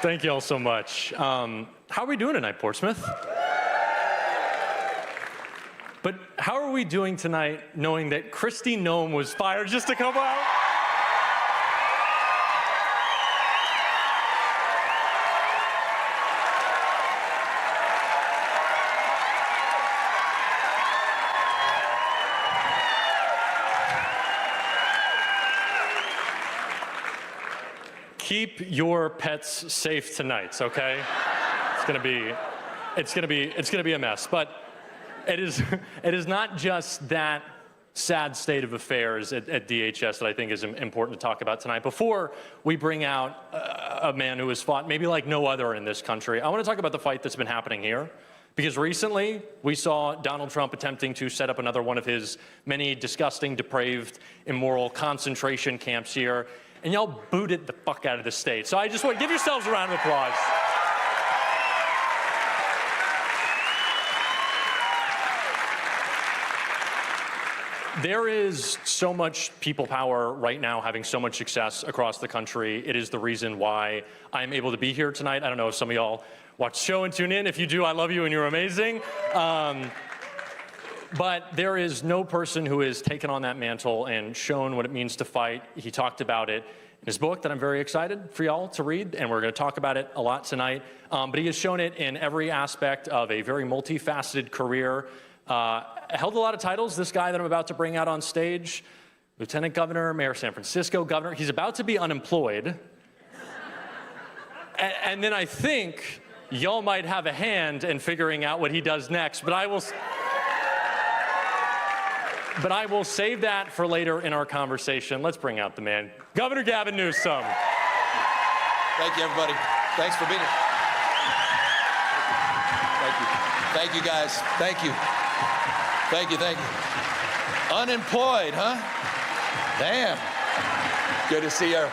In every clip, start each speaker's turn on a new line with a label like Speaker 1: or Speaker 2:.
Speaker 1: Thank you all so much. How are we doing tonight, Portsmouth? But how are we doing tonight knowing that Kristi Noem was fired just to come out? Keep your pets safe tonight, okay? It's gonna be a mess. But it is not just that sad state of affairs at DHS that I think is important to talk about tonight. Before we bring out a man who has fought maybe like no other in this country, I want to talk about the fight that's been happening here. Because recently, we saw Donald Trump attempting to set up another one of his many disgusting, depraved, immoral concentration camps here, and y'all booted the fuck out of the state. So I just want to give yourselves a round of applause. There is so much people power right now, having so much success across the country. It is the reason why I'm able to be here tonight. I don't know if some of y'all watch the show and tune in. If you do, I love you and you're amazing. But there is no person who has taken on that mantle and shown what it means to fight. He talked about it in his book that I'm very excited for y'all to read, and we're going to talk about it a lot tonight. But he has shown it in every aspect of a very multifaceted career. Held a lot of titles. This guy that I'm about to bring out on stage, Lieutenant Governor, Mayor of San Francisco, Governor. He's about to be unemployed. And then I think y'all might have a hand in figuring out what he does next. But I will save that for later in our conversation. Let's bring out the man, Governor Gavin Newsom.
Speaker 2: Thank you, everybody. Thanks for being here. Thank you. Thank you, guys. Thank you. Thank you, thank you. Unemployed, huh? Damn. Good to see you.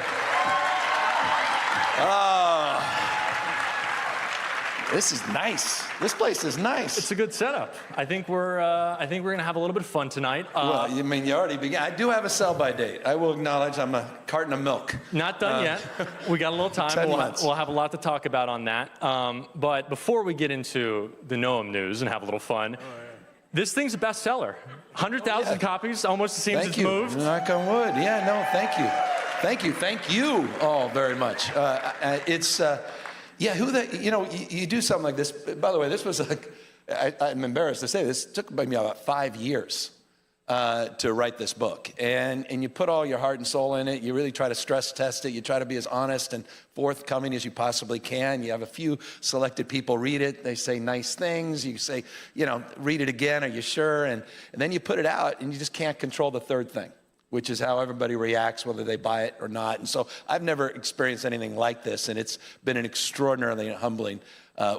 Speaker 2: This is nice. This place is nice.
Speaker 1: It's a good setup. I think we're gonna have a little bit of fun tonight.
Speaker 2: Well, you mean you already began? I do have a sell-by date. I will acknowledge I'm a carton of milk.
Speaker 1: Not done yet. We got a little time.
Speaker 2: 10 months.
Speaker 1: We'll have a lot to talk about on that. But before we get into the Noem news and have a little fun, this thing's a bestseller. 100,000 copies. Almost seems it's moved.
Speaker 2: Knock on wood. Yeah, no, thank you. Thank you. Thank you all very much. Yeah, you do something like this. By the way, this was like, I'm embarrassed to say this, took me about 5 years to write this book. And you put all your heart and soul in it. You really try to stress test it. You try to be as honest and forthcoming as you possibly can. You have a few selected people read it. They say nice things. You say, read it again. Are you sure? And then you put it out and you just can't control the third thing, which is how everybody reacts, whether they buy it or not. And so I've never experienced anything like this, and it's been an extraordinarily humbling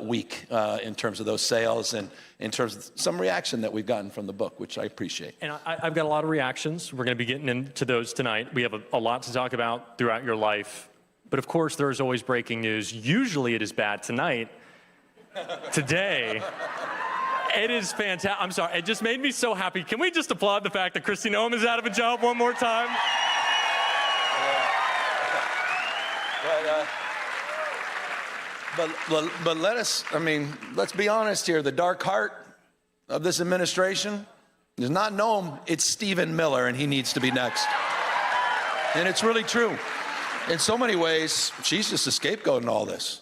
Speaker 2: week in terms of those sales and in terms of some reaction that we've gotten from the book, which I appreciate.
Speaker 1: And I've got a lot of reactions. We're going to be getting into those tonight. We have a lot to talk about throughout your life. But of course, there's always breaking news. Usually it is bad. Tonight, today, it is fantastic. I'm sorry, it just made me so happy. Can we just applaud the fact that Kristi Noem is out of a job one more time?
Speaker 2: But let's be honest here. The dark heart of this administration is not Noem, it's Stephen Miller, and he needs to be next. And it's really true. In so many ways, she's just a scapegoat in all this.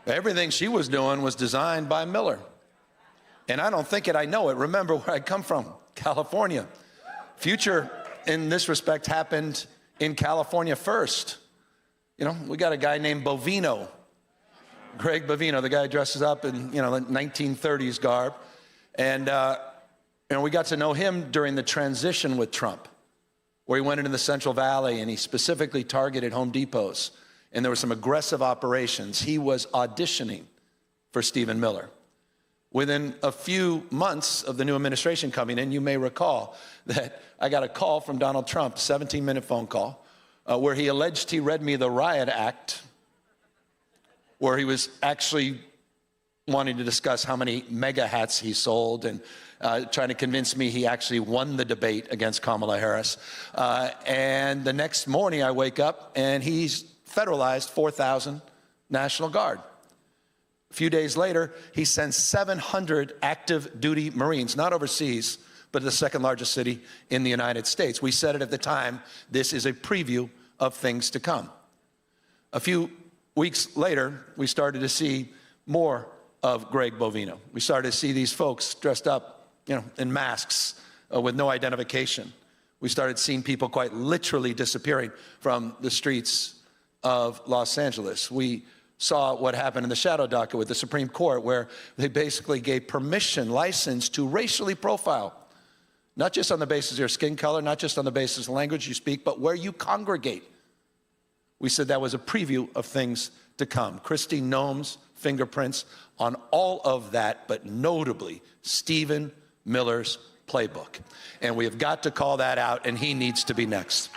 Speaker 2: Everything she was doing was designed by Miller. And I don't think it, I know it. Remember where I come from, California. Future, in this respect, happened in California first. We got a guy named Bovino, Greg Bovino, the guy dresses up in, the 1930s garb. And we got to know him during the transition with Trump, where he went into the Central Valley and he specifically targeted Home Depots. And there were some aggressive operations. He was auditioning for Stephen Miller. Within a few months of the new administration coming in, you may recall that I got a call from Donald Trump, 17-minute phone call, where he alleged he read me the Riot Act, where he was actually wanting to discuss how many mega hats he sold and trying to convince me he actually won the debate against Kamala Harris. And the next morning I wake up and he's federalized 4,000 National Guard. A few days later, he sends 700 active duty Marines, not overseas, but the second largest city in the United States. We said it at the time, this is a preview of things to come. A few weeks later, we started to see more of Greg Bovino. We started to see these folks dressed up, in masks with no identification. We started seeing people quite literally disappearing from the streets of Los Angeles. We saw what happened in the shadow docket with the Supreme Court, where they basically gave permission, license to racially profile, not just on the basis of your skin color, not just on the basis of language you speak, but where you congregate. We said that was a preview of things to come. Kristi Noem's fingerprints on all of that, but notably Stephen Miller's playbook. And we have got to call that out, and he needs to be next.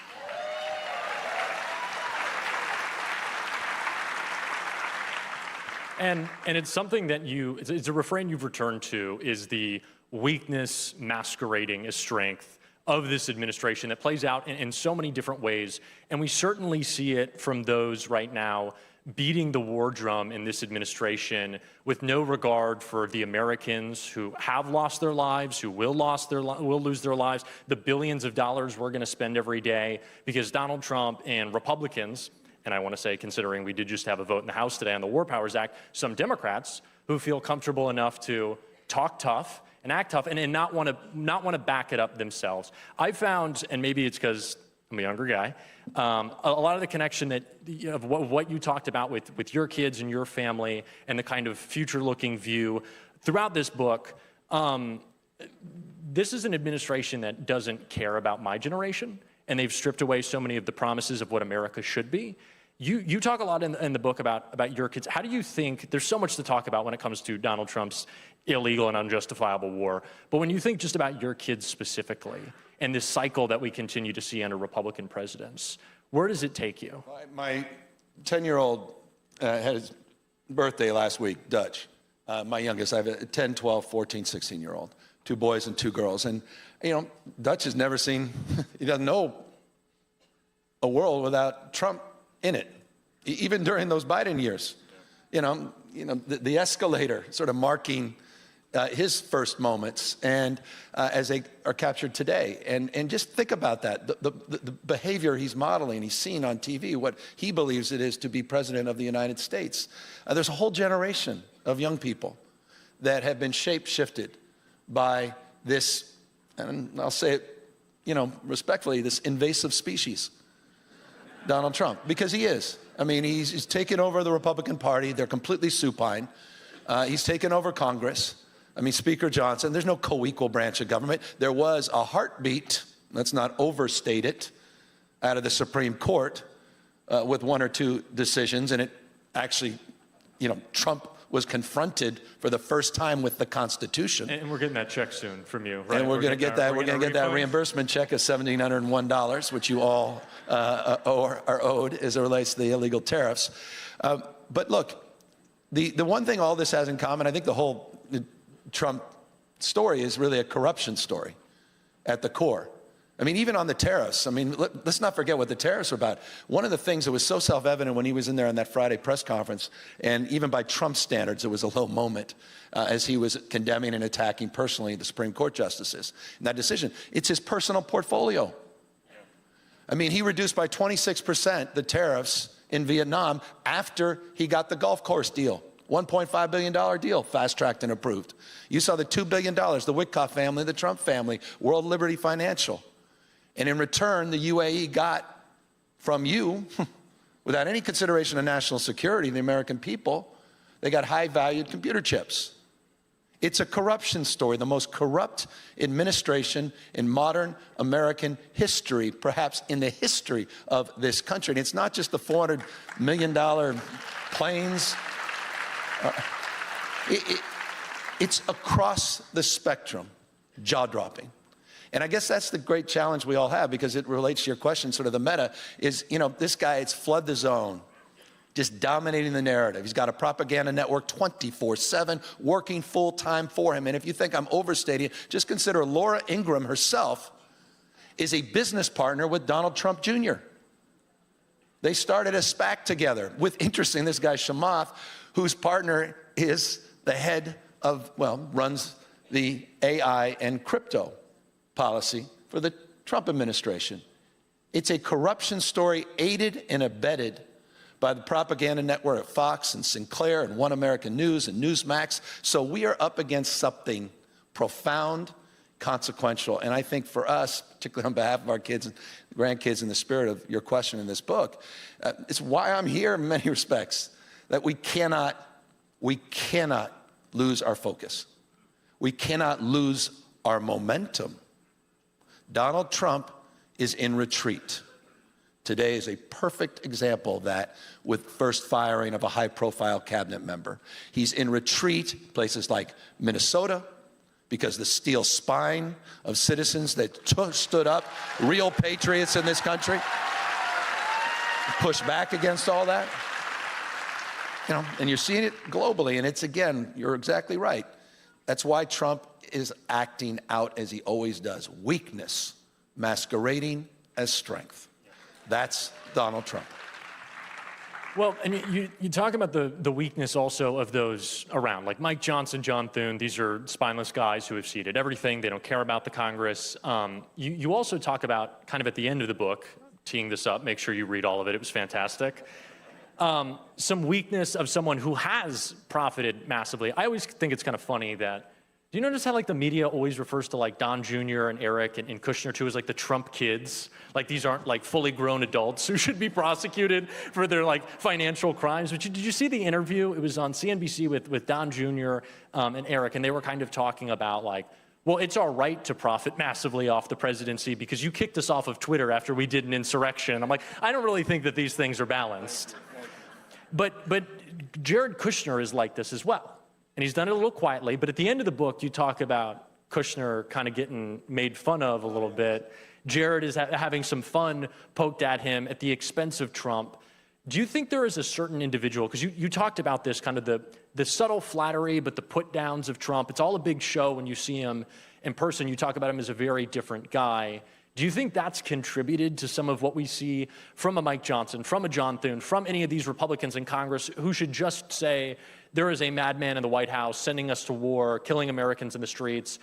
Speaker 1: And it's something that it's a refrain you've returned to, is the weakness masquerading as strength of this administration that plays out in so many different ways. And we certainly see it from those right now beating the war drum in this administration with no regard for the Americans who have lost their lives, who will lose their lives, the billions of dollars we're going to spend every day, because Donald Trump and Republicans, and I want to say, considering we did just have a vote in the House today on the War Powers Act, some Democrats who feel comfortable enough to talk tough and act tough and not want to back it up themselves. I found, and maybe it's because I'm a younger guy, a lot of the connection of what you talked about with your kids and your family and the kind of future-looking view throughout this book. This is an administration that doesn't care about my generation, and they've stripped away so many of the promises of what America should be. You talk a lot in the book about your kids. How do you think, there's so much to talk about when it comes to Donald Trump's illegal and unjustifiable war, but when you think just about your kids specifically and this cycle that we continue to see under Republican presidents, where does it take you?
Speaker 2: My 10-year-old had his birthday last week, Dutch. My youngest, I have a 10, 12, 14, 16-year-old, 2 boys and 2 girls. And, Dutch has never seen, he doesn't know a world without Trump in it, even during those Biden years. The escalator sort of marking his first moments, and as they are captured today. And just think about that, the behavior he's modeling, he's seen on TV, what he believes it is to be president of the United States. There's a whole generation of young people that have been shape-shifted by this, and I'll say it, respectfully, this invasive species, Donald Trump, because he is. I mean, he's taken over the Republican Party. They're completely supine. He's taken over Congress. I mean, Speaker Johnson, there's no co-equal branch of government. There was a heartbeat, let's not overstate it, out of the Supreme Court with 1 or 2 decisions, and it actually, Trump was confronted for the first time with the Constitution.
Speaker 1: And we're getting that check soon from you, right?
Speaker 2: And we're going to get that reimbursement check of $1,701, which you all are owed as it relates to the illegal tariffs. But look, the one thing all this has in common, I think the whole Trump story is really a corruption story at the core. I mean, even on the tariffs, I mean, let's not forget what the tariffs are about. One of the things that was so self-evident when he was in there on that Friday press conference, and even by Trump standards, it was a low moment as he was condemning and attacking personally the Supreme Court justices in that decision. It's his personal portfolio. I mean, he reduced by 26% the tariffs in Vietnam after he got the golf course deal. $1.5 billion deal, fast-tracked and approved. You saw the $2 billion, the Witkoff family, the Trump family, World Liberty Financial. And in return, the UAE got from you, without any consideration of national security, the American people, they got high-valued computer chips. It's a corruption story, the most corrupt administration in modern American history, perhaps in the history of this country. And it's not just the $400 million planes. It's across the spectrum, jaw-dropping. And I guess that's the great challenge we all have, because it relates to your question, sort of the meta, is, this guy, it's flood the zone, just dominating the narrative. He's got a propaganda network 24/7, working full-time for him. And if you think I'm overstating it, just consider Laura Ingraham herself is a business partner with Donald Trump Jr. They started a SPAC together with, interesting, this guy Chamath, whose partner is the head of, well, runs the AI and crypto policy for the Trump administration. It's a corruption story aided and abetted by the propaganda network of Fox and Sinclair and One American News and Newsmax. So we are up against something profound, consequential. And I think for us, particularly on behalf of our kids and grandkids, in the spirit of your question in this book, it's why I'm here in many respects, that we cannot lose our focus. We cannot lose our momentum. Donald Trump is in retreat. Today is a perfect example of that, with first firing of a high-profile cabinet member. He's in retreat places like Minnesota, because the steel spine of citizens that stood up, real patriots in this country, pushed back against all that. You know, and you're seeing it globally, and it's, again, you're exactly right. That's why Trump is acting out as he always does. Weakness masquerading as strength. That's Donald Trump.
Speaker 1: Well, and you talk about the weakness also of those around, like Mike Johnson, John Thune. These are spineless guys who have ceded everything. They don't care about the Congress. You also talk about, kind of at the end of the book, teeing this up, make sure you read all of it. It was fantastic. Some weakness of someone who has profited massively. I always think it's kind of funny that, do you notice how like the media always refers to like Don Jr. and Eric and Kushner too as like the Trump kids? Like these aren't like fully grown adults who should be prosecuted for their like financial crimes. But did you see the interview? It was on CNBC with Don Jr. And Eric, and they were kind of talking about like, well, it's our right to profit massively off the presidency because you kicked us off of Twitter after we did an insurrection. I'm like, I don't really think that these things are balanced. But Jared Kushner is like this as well. And he's done it a little quietly, but at the end of the book, you talk about Kushner kind of getting made fun of a little bit. Jared is having some fun poked at him at the expense of Trump. Do you think there is a certain individual, because you talked about this, kind of the subtle flattery, but the put downs of Trump. It's all a big show when you see him in person. You talk about him as a very different guy. Do you think that's contributed to some of what we see from a Mike Johnson, from a John Thune, from any of these Republicans in Congress who should just say, there is a madman in the White House sending us to war, killing Americans in the streets,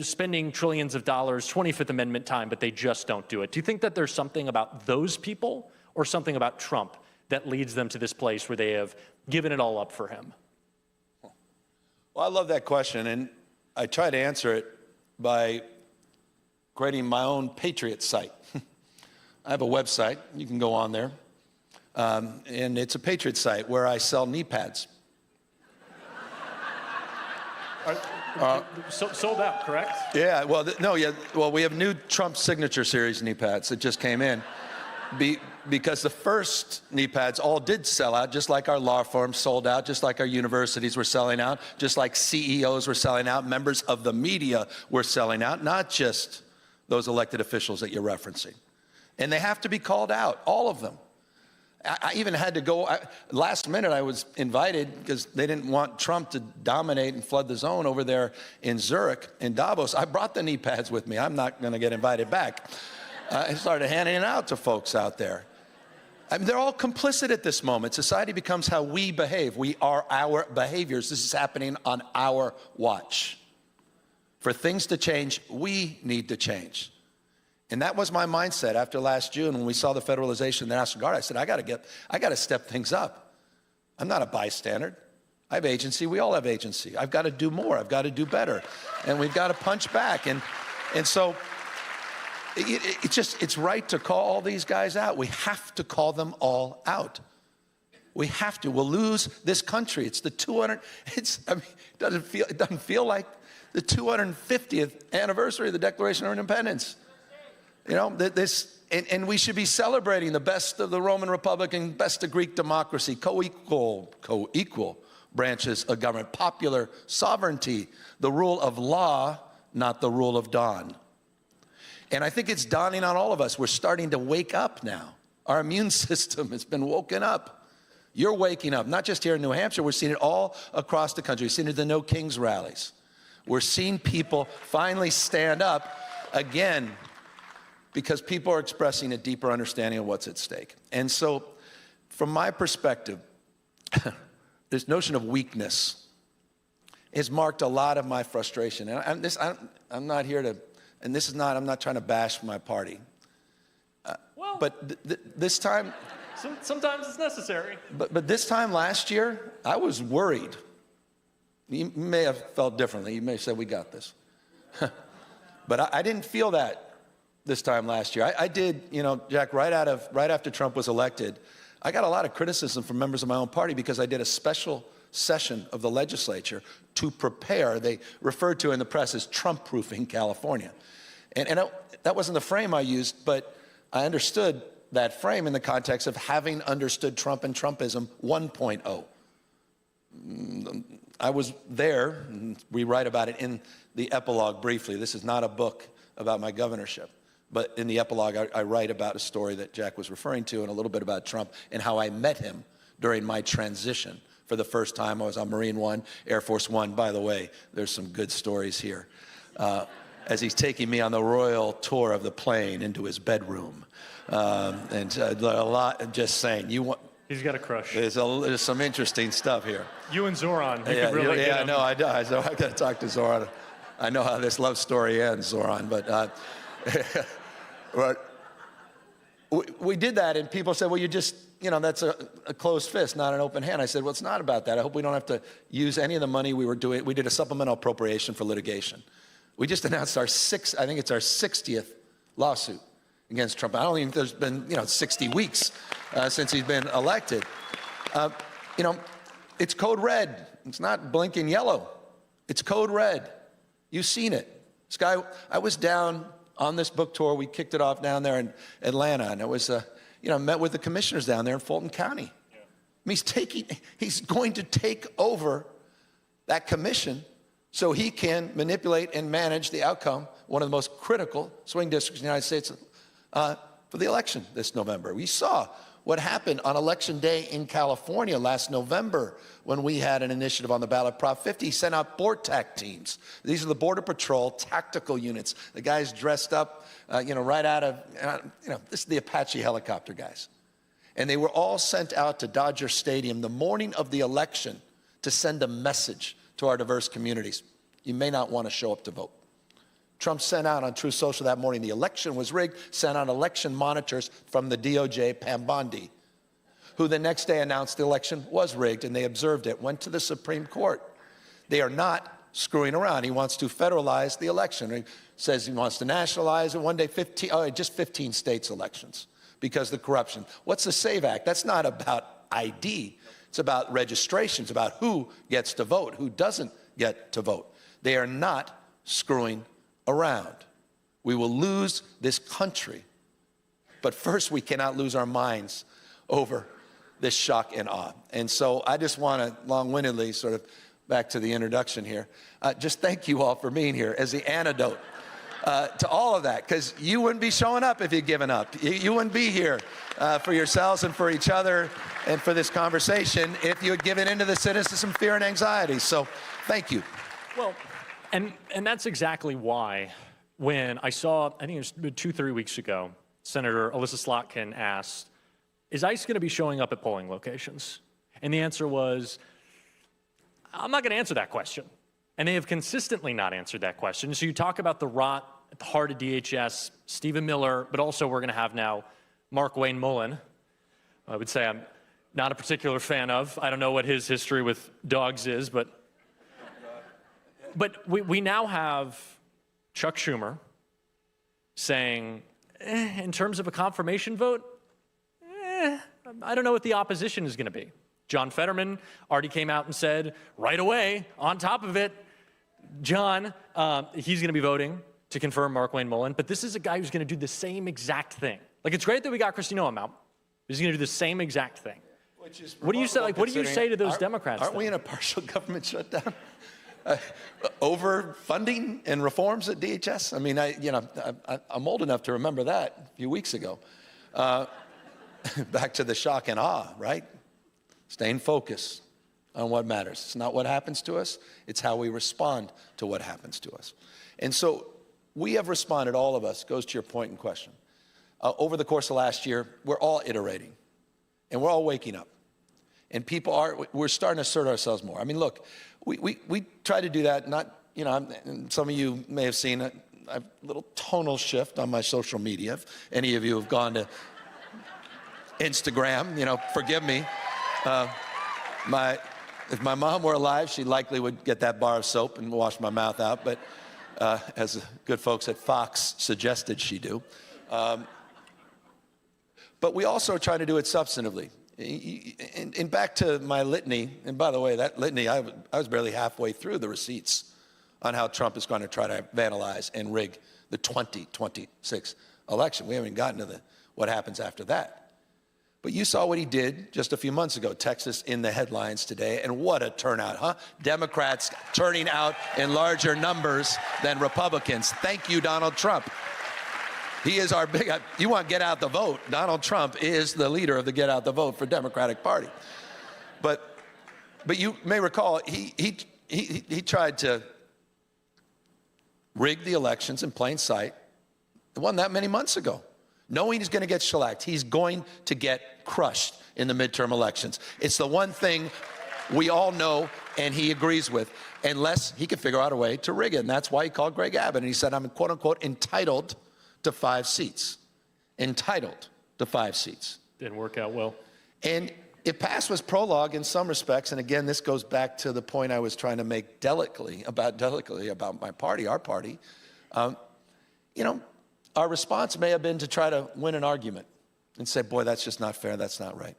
Speaker 1: spending trillions of dollars, 25th Amendment time, but they just don't do it? Do you think that there's something about those people or something about Trump that leads them to this place where they have given it all up for him?
Speaker 2: Well, I love that question, and I try to answer it by creating my own Patriot site. I have a website. You can go on there. And it's a Patriot site where I sell knee pads.
Speaker 1: Sold out, correct?
Speaker 2: Yeah, well, we have new Trump signature series knee pads that just came in. Because the first knee pads all did sell out, just like our law firms sold out, just like our universities were selling out, just like CEOs were selling out, members of the media were selling out, not just those elected officials that you're referencing. And they have to be called out, all of them. I even had to go, last minute I was invited because they didn't want Trump to dominate and flood the zone over there in Zurich, in Davos. I brought the knee pads with me. I'm not going to get invited back. I started handing it out to folks out there. I mean, they're all complicit at this moment. Society becomes how we behave. We are our behaviors. This is happening on our watch. For things to change, we need to change. And that was my mindset after last June when we saw the federalization of the National Guard. I said, I got to step things up. I'm not a bystander. I have agency. We all have agency. I've got to do more. I've got to do better. And we've got to punch back. And so it's right to call all these guys out. We have to call them all out. We have to. We'll lose this country. It's the 200. It doesn't feel like the 250th anniversary of the Declaration of Independence. You know, and we should be celebrating the best of the Roman Republic and best of Greek democracy, co-equal branches of government, popular sovereignty, the rule of law, not the rule of dawn. And I think it's dawning on all of us. We're starting to wake up now. Our immune system has been woken up. You're waking up, not just here in New Hampshire. We're seeing it all across the country. We're seeing it at the No Kings rallies. We're seeing people finally stand up again. because people are expressing a deeper understanding of what's at stake. And so, from my perspective, this notion of weakness has marked a lot of my frustration. And I'm not here to, and this is not, I'm not trying to bash my party.
Speaker 1: Well,
Speaker 2: but this time,
Speaker 1: sometimes it's necessary.
Speaker 2: But this time last year, I was worried. You may have felt differently. You may have said, we got this. But I didn't feel that this time last year. I did, you know, Jack, right after Trump was elected, I got a lot of criticism from members of my own party because I did a special session of the legislature to prepare, they referred to in the press as Trump-proofing California. And that wasn't the frame I used, but I understood that frame in the context of having understood Trump and Trumpism 1.0. I was there, and we write about it in the epilogue briefly. This is not a book about my governorship, but in the epilogue, I write about a story that Jack was referring to and a little bit about Trump and how I met him during my transition. For the first time, I was on Marine One, Air Force One. By the way, there's some good stories here. As he's taking me on the royal tour of the plane into his bedroom. And a lot, just saying,
Speaker 1: He's got a crush.
Speaker 2: There's some interesting stuff here.
Speaker 1: You and Zoran, you could really get him.
Speaker 2: I know, I got to talk to Zoran. I know how this love story ends, Zoran, but we did that, and people said, well, you just, you know, that's a closed fist, not an open hand. I said, well, it's not about that. I hope we don't have to use any of the money we were doing. We did a supplemental appropriation for litigation. We just announced I think it's our 60th lawsuit against Trump. I don't even think there's been, 60 weeks since he's been elected. It's code red. It's not blinking yellow. It's code red. You've seen it. This guy, I was down on this book tour. We kicked it off down there in Atlanta, and it was, met with the commissioners down there in Fulton County. Yeah. I mean, he's going to take over that commission so he can manipulate and manage the outcome, one of the most critical swing districts in the United States for the election this November. We saw what happened on Election Day in California last November when we had an initiative on the ballot, Prop 50, sent out BORTAC teams. These are the Border Patrol tactical units. The guys dressed up, right out of, this is the Apache helicopter guys. And they were all sent out to Dodger Stadium the morning of the election to send a message to our diverse communities. You may not want to show up to vote. Trump sent out on Truth Social that morning, the election was rigged, sent out election monitors from the DOJ, Pam Bondi, who the next day announced the election was rigged, and they observed it, went to the Supreme Court. They are not screwing around. He wants to federalize the election. He says he wants to nationalize it one day, just 15 states elections because of the corruption. What's the SAVE Act? That's not about ID. It's about registration. It's about who gets to vote, who doesn't get to vote. They are not screwing around. We will lose this country. But first, we cannot lose our minds over this shock and awe. And so I just want to long-windedly, sort of back to the introduction here, just thank you all for being here as the antidote to all of that, because you wouldn't be showing up if you'd given up. You wouldn't be here for yourselves and for each other and for this conversation if you had given into the cynicism, fear, and anxiety. So thank you.
Speaker 1: Well, and that's exactly why when I saw, I think it was 2-3 weeks ago, Senator Alyssa Slotkin asked, is ICE going to be showing up at polling locations? And the answer was, I'm not going to answer that question. And they have consistently not answered that question. So you talk about the rot at the heart of DHS, Stephen Miller, but also we're going to have now Mark Wayne Mullen. I would say I'm not a particular fan of. I don't know what his history with dogs is, but we now have Chuck Schumer saying, in terms of a confirmation vote, I don't know what the opposition is going to be. John Fetterman already came out and said, right away, on top of it, John, he's going to be voting to confirm Mark Wayne Mullen, but this is a guy who's going to do the same exact thing. Like, it's great that we got Kristi Noem out, but he's going to do the same exact thing. What do you say? Like, what do you say to those Democrats?
Speaker 2: Aren't we in a partial government shutdown? Over funding and reforms at DHS? I mean, I'm old enough to remember that a few weeks ago. Back to the shock and awe, right? Staying focused on what matters. It's not what happens to us, it's how we respond to what happens to us. And so we have responded, all of us, goes to your point in question. Over the course of last year, we're all iterating, and we're all waking up. And we're starting to assert ourselves more. I mean, look, we try to do that, not, you know, and some of you may have seen a little tonal shift on my social media. If any of you have gone to Instagram, you know, forgive me. If my mom were alive, she likely would get that bar of soap and wash my mouth out, but as the good folks at Fox suggested she do. But we also try to do it substantively. And back to my litany, and by the way, that litany, I was barely halfway through the receipts on how Trump is going to try to vandalize and rig the 2026 election. We haven't gotten to what happens after that. But you saw what he did just a few months ago. Texas in the headlines today, and what a turnout, huh? Democrats turning out in larger numbers than Republicans. Thank you, Donald Trump. He is our big, you want get out the vote. Donald Trump is the leader of the get out the vote for Democratic Party. But you may recall, he tried to rig the elections in plain sight. It wasn't that many months ago. Knowing he's going to get shellacked, he's going to get crushed in the midterm elections. It's the one thing we all know and he agrees with, unless he can figure out a way to rig it. And that's why he called Greg Abbott and he said, I'm quote unquote entitled to 5 seats. Entitled to 5 seats.
Speaker 1: Didn't work out well.
Speaker 2: And it passed was prologue in some respects. And again, this goes back to the point I was trying to make delicately about my party, our party. You know, our response may have been to try to win an argument and say, boy, that's just not fair, that's not right.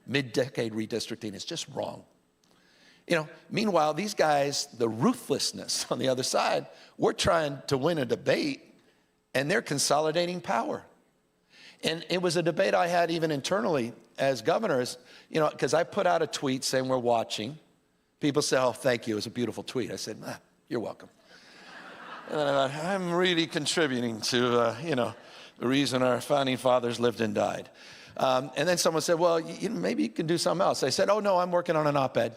Speaker 2: Mid-decade redistricting is just wrong. You know, meanwhile, these guys, the ruthlessness on the other side, we're trying to win a debate and they're consolidating power. And it was a debate I had even internally as governors, you know, because I put out a tweet saying we're watching. People say, oh, thank you, it was a beautiful tweet. I said, you're welcome. And I thought, I'm really contributing to, you know, the reason our founding fathers lived and died. And then someone said, well, maybe you can do something else. I said, oh, no, I'm working on an op-ed.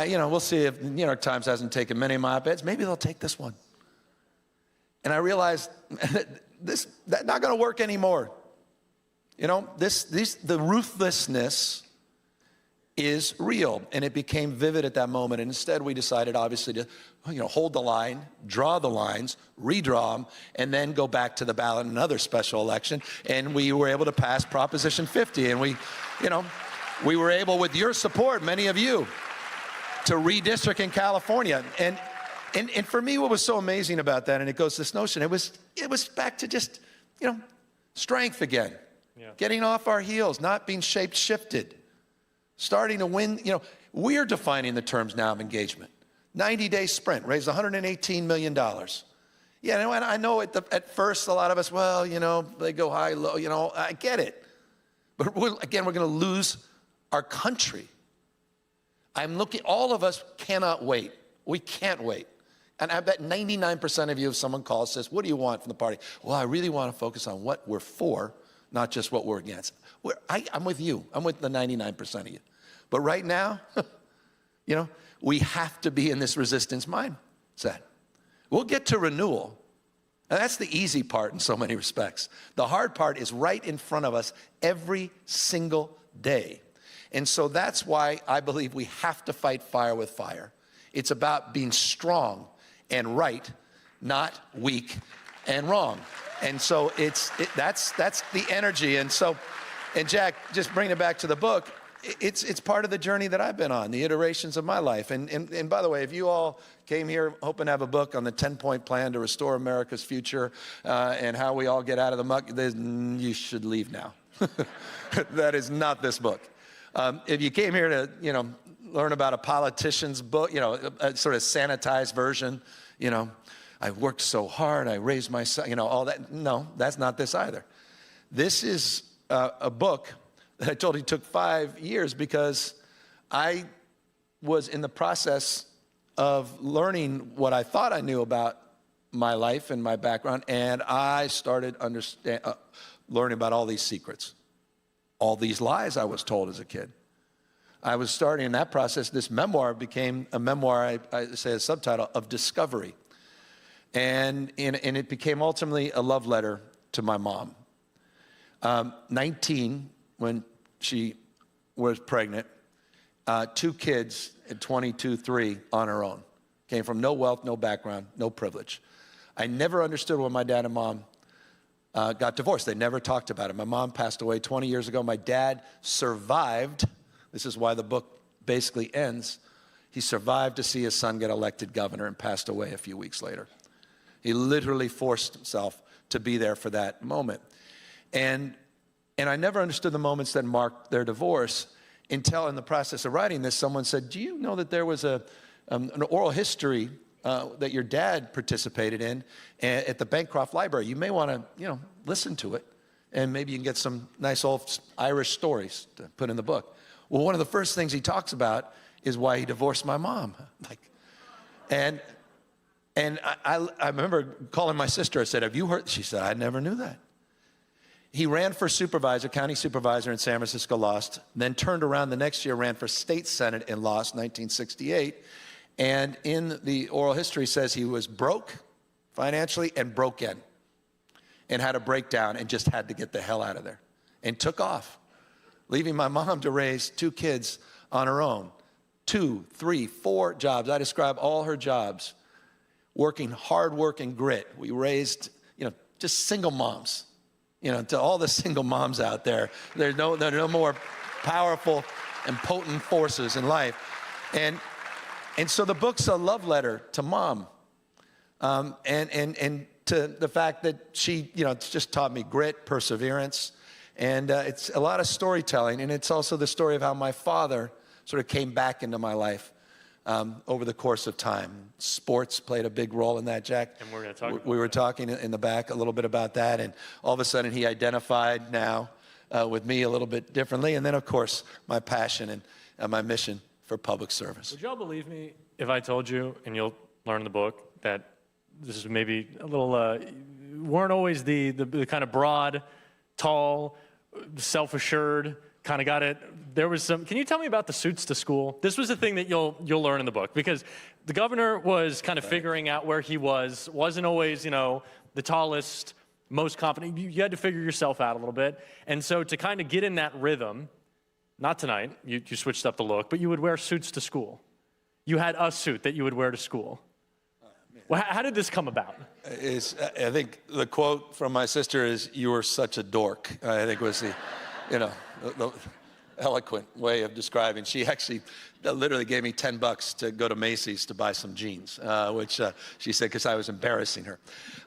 Speaker 2: You know, we'll see if New York Times hasn't taken many of my op-eds. Maybe they'll take this one. And I realized that's not going to work anymore. You know, the ruthlessness is real, and it became vivid at that moment. And instead, we decided, obviously, to hold the line, draw the lines, redraw them, and then go back to the ballot in another special election. And we were able to pass Proposition 50, and we were able, with your support, many of you, to redistrict in California. And for me, what was so amazing about that, and it goes to this notion, it was back to just, strength again. Yeah. Getting off our heels, not being shifted, starting to win. We're defining the terms now of engagement. 90-day sprint, raised $118 million. Yeah, and I know at first a lot of us, well, they go high, low, I get it. But again, we're going to lose our country. All of us cannot wait. We can't wait. And I bet 99% of you, if someone calls, says, what do you want from the party? Well, I really want to focus on what we're for, not just what we're against. I'm with you. I'm with the 99% of you. But right now, we have to be in this resistance mindset. We'll get to renewal. And that's the easy part in so many respects. The hard part is right in front of us every single day. And so that's why I believe we have to fight fire with fire. It's about being strong and right, not weak and wrong. And so that's the energy. And Jack, just bringing it back to the book, it's part of the journey that I've been on, the iterations of my life. And by the way, if you all came here hoping to have a book on the 10-point plan to restore America's future and how we all get out of the muck, then you should leave now. That is not this book. If you came here to, learn about a politician's book, a sort of sanitized version, I worked so hard, I raised my son, all that. No, that's not this either. This is a book that I told you took 5 years because I was in the process of learning what I thought I knew about my life and my background, and I started learning about all these secrets, all these lies I was told as a kid. I was starting in that process. This memoir became a memoir, I say a subtitle, of discovery. And it became ultimately a love letter to my mom. 19, when she was pregnant, 2 kids at 22, 3 on her own. Came from no wealth, no background, no privilege. I never understood when my dad and mom got divorced. They never talked about it. My mom passed away 20 years ago. My dad survived. This is why the book basically ends. He survived to see his son get elected governor and passed away a few weeks later. He literally forced himself to be there for that moment. And I never understood the moments that marked their divorce until in the process of writing this, someone said, do you know that there was an oral history that your dad participated in at the Bancroft Library? You may want to, listen to it, and maybe you can get some nice old Irish stories to put in the book. Well, one of the first things he talks about is why he divorced my mom. And I remember calling my sister. I said, have you heard? She said, I never knew that. He ran for supervisor, county supervisor in San Francisco, lost, then turned around the next year, ran for state senate and lost, 1968. And in the oral history says he was broke financially and broken and had a breakdown and just had to get the hell out of there and took off, leaving my mom to raise 2 kids on her own. 2, 3, 4 jobs. I describe all her jobs, working hard work and grit. We raised, just single moms. To all the single moms out there, there are no more powerful and potent forces in life. And so the book's a love letter to mom, and to the fact that she, it's just taught me grit, perseverance, and it's a lot of storytelling, and it's also the story of how my father sort of came back into my life over the course of time. Sports played a big role in that, Jack.
Speaker 1: And we're going to talk about
Speaker 2: We were talking in the back a little bit about that, and all of a sudden he identified now with me a little bit differently, and then, of course, my passion and my mission for public service.
Speaker 1: Would y'all believe me if I told you, and you'll learn in the book, that this is maybe a little, weren't always the kind of broad, tall, self-assured, kind of got it. There was some, can you tell me about the suits to school? This was the thing that you'll learn in the book, because the governor was kind of figuring out where he wasn't always, the tallest, most confident. You had to figure yourself out a little bit. And so to kind of get in that rhythm, not tonight, you switched up the look, but you would wear suits to school. You had a suit that you would wear to school. Well, how did this come about?
Speaker 2: I think the quote from my sister is, "You were such a dork," I think was the eloquent way of describing. She actually literally gave me $10 to go to Macy's to buy some jeans, which she said because I was embarrassing her.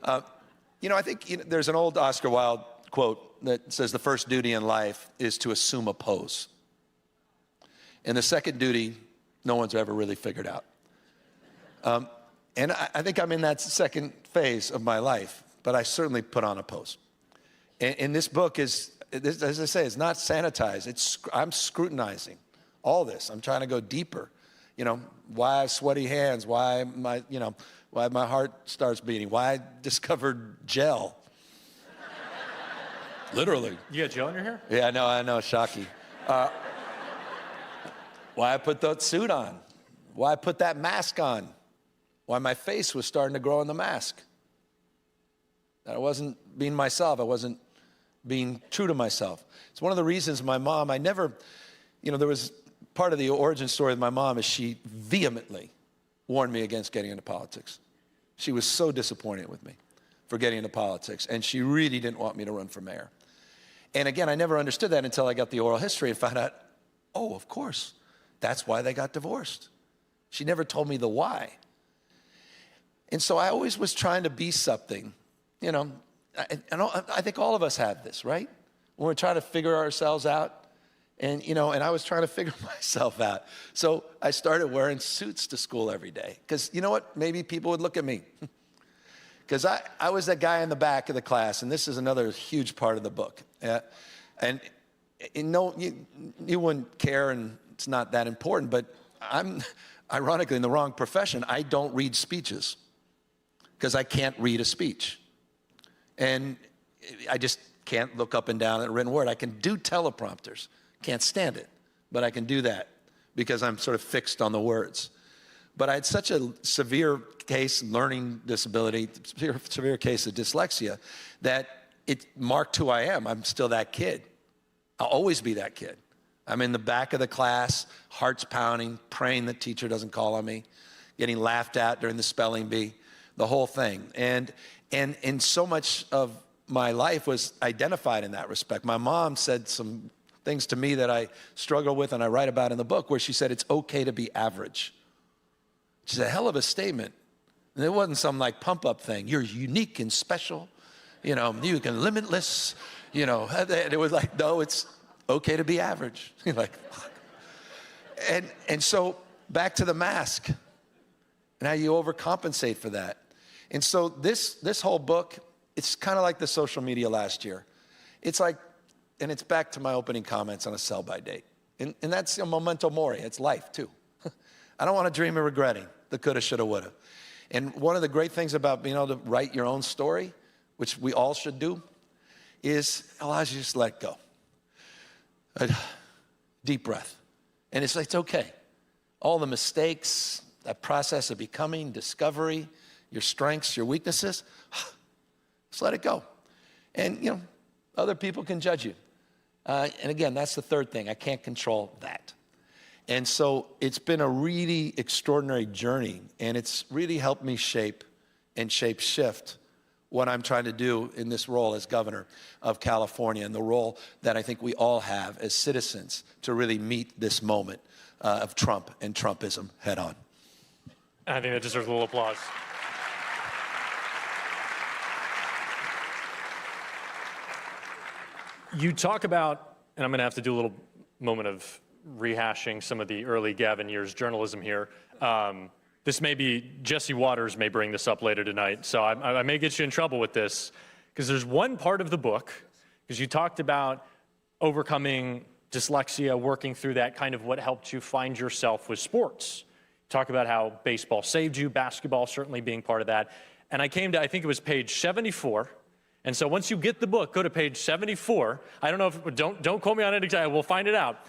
Speaker 2: I think there's an old Oscar Wilde quote that says the first duty in life is to assume a pose. And the second duty, no one's ever really figured out. And I think I'm in that second phase of my life, but I certainly put on a pose. And this book is, as I say, it's not sanitized. I'm scrutinizing all this. I'm trying to go deeper. Why I have sweaty hands, why my heart starts beating, why I discovered gel. Literally.
Speaker 1: You got gel in your hair?
Speaker 2: Yeah, I know, shocky. Why I put that suit on, why I put that mask on, why my face was starting to grow in the mask. That I wasn't being myself, I wasn't being true to myself. It's one of the reasons my mom, I never, there was part of the origin story of my mom is she vehemently warned me against getting into politics. She was so disappointed with me for getting into politics, and she really didn't want me to run for mayor. And again, I never understood that until I got the oral history and found out, oh, of course, that's why they got divorced. She never told me the why. And so I always was trying to be something, and I think all of us have this, right? When we're trying to figure ourselves out, and I was trying to figure myself out. So I started wearing suits to school every day, because you know what? Maybe people would look at me. Because I was that guy in the back of the class, and this is another huge part of the book. And you wouldn't care, and it's not that important, but I'm, ironically, in the wrong profession. I don't read speeches, because I can't read a speech. And I just can't look up and down at a written word. I can do teleprompters, can't stand it, but I can do that, because I'm sort of fixed on the words. But I had such a severe case, learning disability, severe case of dyslexia, that it marked who I am. I'm still that kid. I'll always be that kid. I'm in the back of the class, hearts pounding, praying the teacher doesn't call on me, getting laughed at during the spelling bee, the whole thing. And so much of my life was identified in that respect. My mom said some things to me that I struggle with and I write about in the book, where she said it's okay to be average. Which is a hell of a statement. And it wasn't some like pump up thing. You're unique and special. You know, you can limitless, you know. And it was like, no, it's okay to be average. You're like, fuck. And so back to the mask and how you overcompensate for that. And so this whole book, it's kind of like the social media last year. It's like, and it's back to my opening comments on a sell-by date. And that's a memento mori. It's life, too. I don't want to dream of regretting the coulda, shoulda, woulda. And one of the great things about being able to write your own story, which we all should do, is it allows you to just let go. A deep breath. And it's like, it's okay. All the mistakes, that process of becoming, discovery, your strengths, your weaknesses, just let it go. And, you know, other people can judge you. And again, that's the third thing. I can't control that. And so it's been a really extraordinary journey, and it's really helped me shape and shift what I'm trying to do in this role as governor of California, and the role that I think we all have as citizens to really meet this moment of Trump and Trumpism head on.
Speaker 1: I think that deserves a little applause. You talk about, and I'm going to have to do a little moment of rehashing some of the early Gavin years journalism here. This may be, Jesse Waters may bring this up later tonight, so I may get you in trouble with this, because there's one part of the book, because you talked about overcoming dyslexia, working through that, kind of what helped you find yourself with sports. Talk about how baseball saved you, basketball certainly being part of that. And I came to, I think it was page 74. And so once you get the book, go to page 74. I don't know if, don't quote me on it exactly, we'll find it out.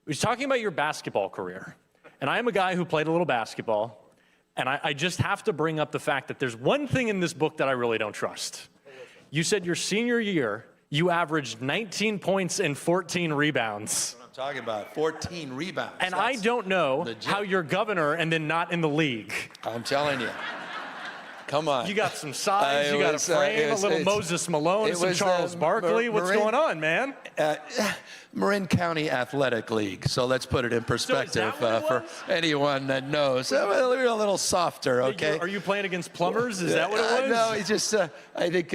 Speaker 1: He's talking about your basketball career. And I am a guy who played a little basketball. And I just have to bring up the fact that there's one thing in this book that I really don't trust. You said your senior year, you averaged 19 points and 14 rebounds.
Speaker 2: That's what I'm talking about, 14 rebounds.
Speaker 1: And I don't know
Speaker 2: legit.
Speaker 1: how you're governor and then not in the league.
Speaker 2: I'm telling you. Come on.
Speaker 1: You got some size, you got a frame, a little Moses Malone, some Charles Barkley. What's going on, man?
Speaker 2: Marin County Athletic League. So let's put it in perspective for anyone that knows. We're a little softer, okay?
Speaker 1: Are you playing against plumbers? Is that what it was?
Speaker 2: No, it's just, I think,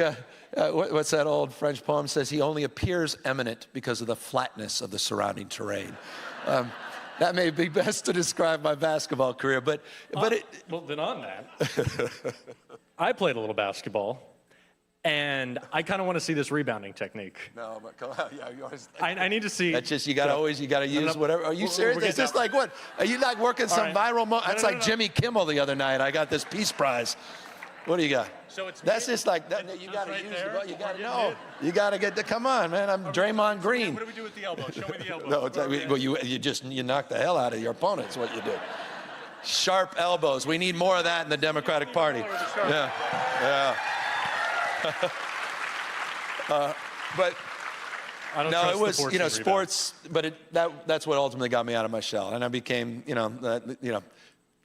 Speaker 2: what's that old French poem says? He only appears eminent because of the flatness of the surrounding terrain. That may be best to describe my basketball career, but
Speaker 1: well, then on that, I played a little basketball, and I kind of want to see this rebounding technique.
Speaker 2: No, but come on, yeah, you always.
Speaker 1: I need to see.
Speaker 2: That's just you got to use whatever. Are you serious? It's just like what? Are you like working some viral moment? That's like Jimmy Kimmel the other night. I got this Peace Prize. What do you got?
Speaker 1: So it's
Speaker 2: that's just like that. You got to use it. You got to know. You got to get the. Come on, man. I'm Draymond Green.
Speaker 1: What do we do with the elbow? Show me the elbow.
Speaker 2: No, it's like, well, you knock the hell out of your opponent. That's what you do. Sharp elbows. We need more of that in the Democratic Party. Yeah, yeah. But no, it was sports. But that's what ultimately got me out of my shell, and I became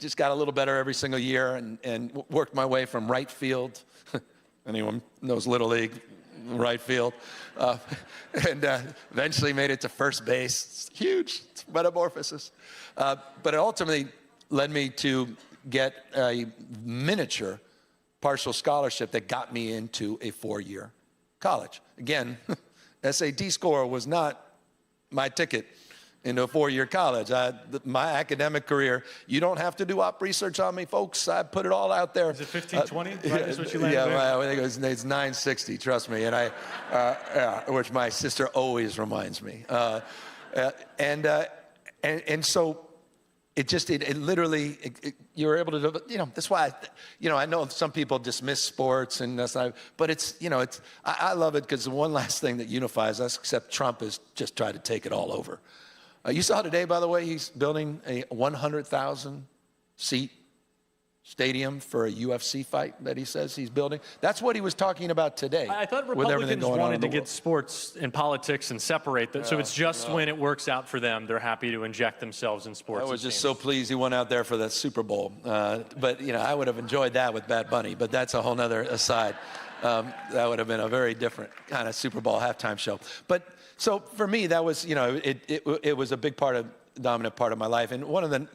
Speaker 2: just got a little better every single year, and worked my way from right field. Anyone knows Little League, right field, and eventually made it to first base. It's huge, it's metamorphosis. But it ultimately led me to get a miniature partial scholarship that got me into a 4-year college. Again, SAT score was not my ticket into a 4-year college. My academic career, you don't have to do op research on me, folks. I put it all out there.
Speaker 1: Is it 1520? Right? Is what you landed
Speaker 2: yeah, I think it's 960, trust me. And which my sister always reminds me. And so it literally, you were able to, that's why, I know some people dismiss sports and that's not, but I love it because the one last thing that unifies us, except Trump, is just try to take it all over. You saw today, by the way, he's building a 100,000 seat stadium for a UFC fight that he says he's building. That's what he was talking about today.
Speaker 1: I thought Republicans wanted to get sports and politics and separate them. So it's just when it works out for them, they're happy to inject themselves in sports.
Speaker 2: I was just so pleased he went out there for that Super Bowl. But, you know, I would have enjoyed that with Bad Bunny, but that's a whole nother aside. That would have been a very different kind of Super Bowl halftime show. But so for me, that was, you know, it was a big part of, dominant part of my life. And one of the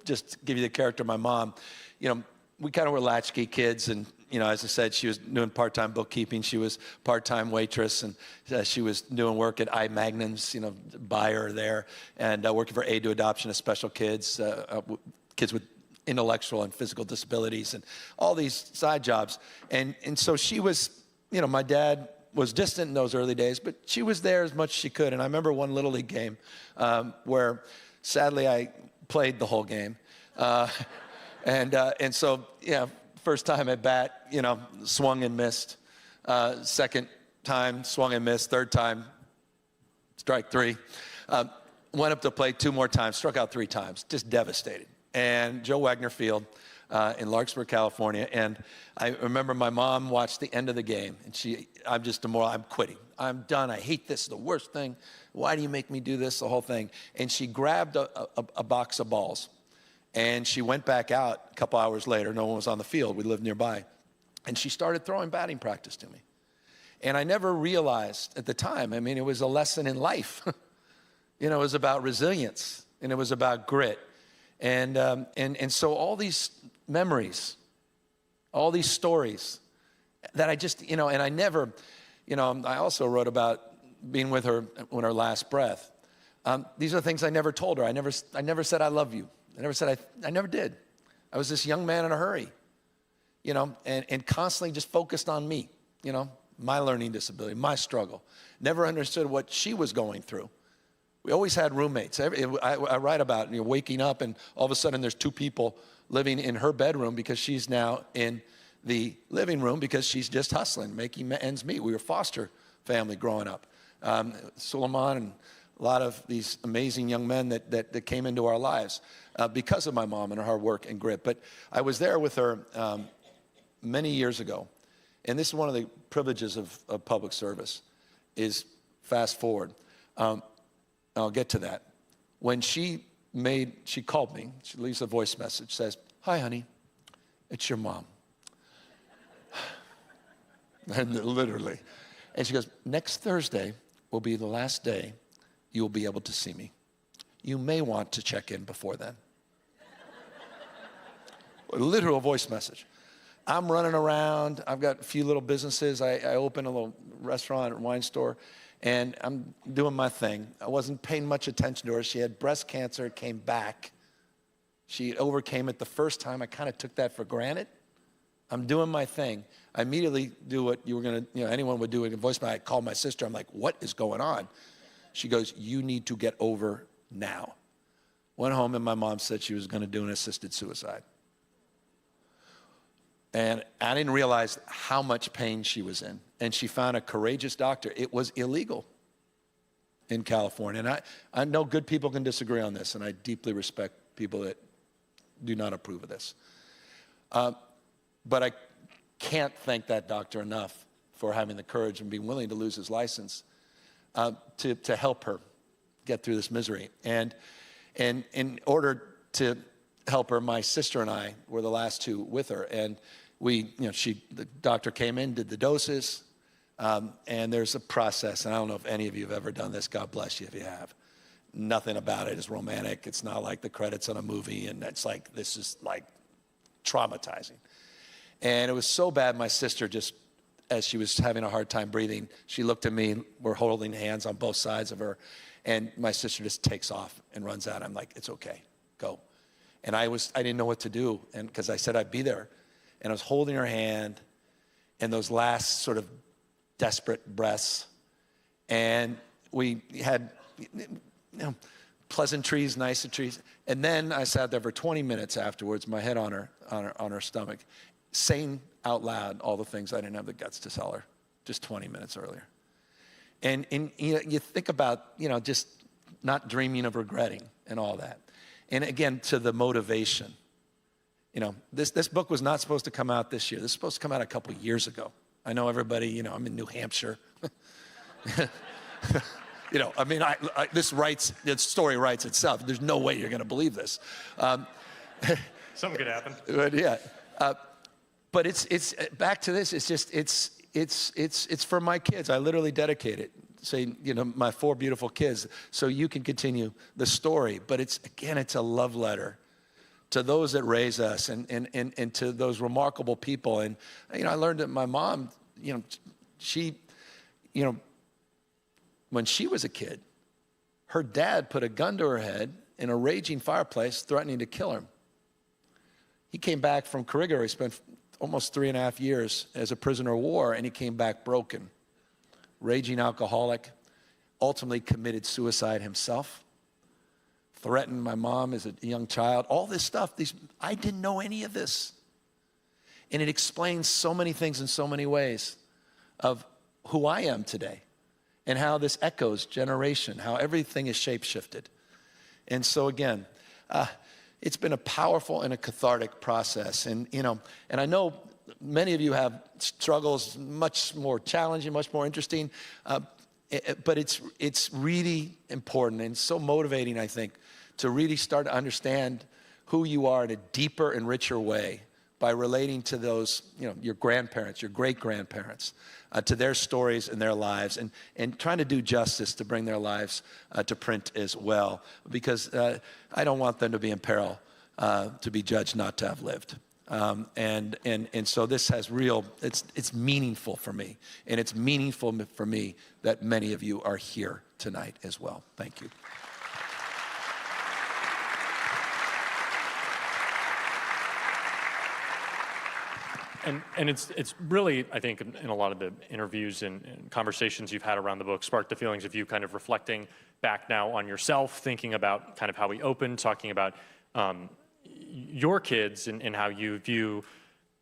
Speaker 2: just give you the character of my mom, you know, we kind of were latchkey kids. And, you know, as I said, she was doing part-time bookkeeping. She was part-time waitress. And she was doing work at I Magnum's, you know, buyer there. And working for Aid to Adoption of Special Kids, kids with intellectual and physical disabilities and all these side jobs. And so she was, you know, my dad was distant in those early days, but she was there as much as she could. And I remember one Little League game where sadly I played the whole game. And so, yeah, first time at bat, you know, swung and missed. Second time, swung and missed. Third time, strike three. Went up to plate 2 more times, struck out 3 times, just devastated. And Joe Wagner Field in Larkspur, California. And I remember my mom watched the end of the game, and I'm just demoralized. I'm quitting. I'm done. I hate this. The worst thing. Why do you make me do this? The whole thing. And she grabbed a box of balls, and she went back out a couple hours later. No one was on the field. We lived nearby. And she started throwing batting practice to me. And I never realized at the time, I mean, it was a lesson in life. You know, it was about resilience, and it was about grit. And so all these memories, all these stories that I just, you know, and I never, you know, I also wrote about being with her on her last breath. These are things I never told her. I never said I love you. I never did. I was this young man in a hurry, you know, and constantly just focused on me, you know, my learning disability, my struggle. Never understood what she was going through. We always had roommates. I write about, you know, waking up and all of a sudden there's 2 people living in her bedroom because she's now in the living room because she's just hustling, making ends meet. We were a foster family growing up. Suleiman and a lot of these amazing young men that came into our lives because of my mom and her hard work and grit. But I was there with her many years ago. And this is one of the privileges of public service is fast forward. I'll get to that. When she called me, she leaves a voice message, says, "Hi, honey, it's your mom." And literally. And she goes, "Next Thursday will be the last day you will be able to see me. You may want to check in before then." A literal voice message. I'm running around. I've got a few little businesses. I opened a little restaurant and wine store. And I'm doing my thing. I wasn't paying much attention to her. She had breast cancer. It came back. She overcame it the first time. I kind of took that for granted. I'm doing my thing. I immediately do what you were going to, you know, anyone would do in a voicemail. I called my sister. I'm like, "What is going on?" She goes, "You need to get over now." Went home and my mom said she was going to do an assisted suicide. And I didn't realize how much pain she was in. And she found a courageous doctor. It was illegal in California. And I know good people can disagree on this, and I deeply respect people that do not approve of this. But I can't thank that doctor enough for having the courage and being willing to lose his license to help her get through this misery. And in order to help her, my sister and I were the last 2 with her. And the doctor came in, did the doses, and there's a process. And I don't know if any of you have ever done this. God bless you if you have. Nothing about it is romantic. It's not like the credits on a movie, and it's like, this is like traumatizing. And it was so bad, my sister just, as she was having a hard time breathing, she looked at me, we're holding hands on both sides of her, and my sister just takes off and runs out. I'm like, "It's okay, go." And I didn't know what to do, and because I said I'd be there. And I was holding her hand in those last sort of desperate breaths. And we had, you know, pleasantries, niceties. And then I sat there for 20 minutes afterwards, my head on her stomach, saying out loud all the things I didn't have the guts to tell her just 20 minutes earlier. And you know, you think about, you know, just not dreaming of regretting and all that. And again, to the motivation. You know, this book was not supposed to come out this year. This was supposed to come out a couple years ago. I know everybody, you know, I'm in New Hampshire. You know, I mean, this story writes itself. There's no way you're going to believe this.
Speaker 1: Something could happen.
Speaker 2: But yeah, but it's back to this. It's just it's for my kids. I literally dedicate it, saying, you know, my 4 beautiful kids, so you can continue the story. But it's a love letter to those that raise us and to those remarkable people. And you know, I learned that my mom, you know, she, you know, when she was a kid, her dad put a gun to her head in a raging fireplace, threatening to kill her. He came back from Korea, where he spent almost 3.5 years as a prisoner of war, and he came back broken, raging alcoholic, ultimately committed suicide himself, threatened my mom as a young child. All this stuff, I didn't know any of this. And it explains so many things in so many ways of who I am today and how this echoes generation, how everything is shape-shifted. And so again, it's been a powerful and a cathartic process. And, you know, and I know many of you have struggles much more challenging, much more interesting, but it's really important and so motivating, I think, to really start to understand who you are in a deeper and richer way by relating to those, you know, your grandparents, your great-grandparents, to their stories and their lives, and trying to do justice to bring their lives to print as well, because I don't want them to be in peril, to be judged not to have lived. And so this has it's meaningful for me, and it's meaningful for me that many of you are here tonight as well. Thank you.
Speaker 1: And it's really, I think, in a lot of the interviews and conversations you've had around the book, sparked the feelings of you kind of reflecting back now on yourself, thinking about kind of how we opened, talking about your kids and how you view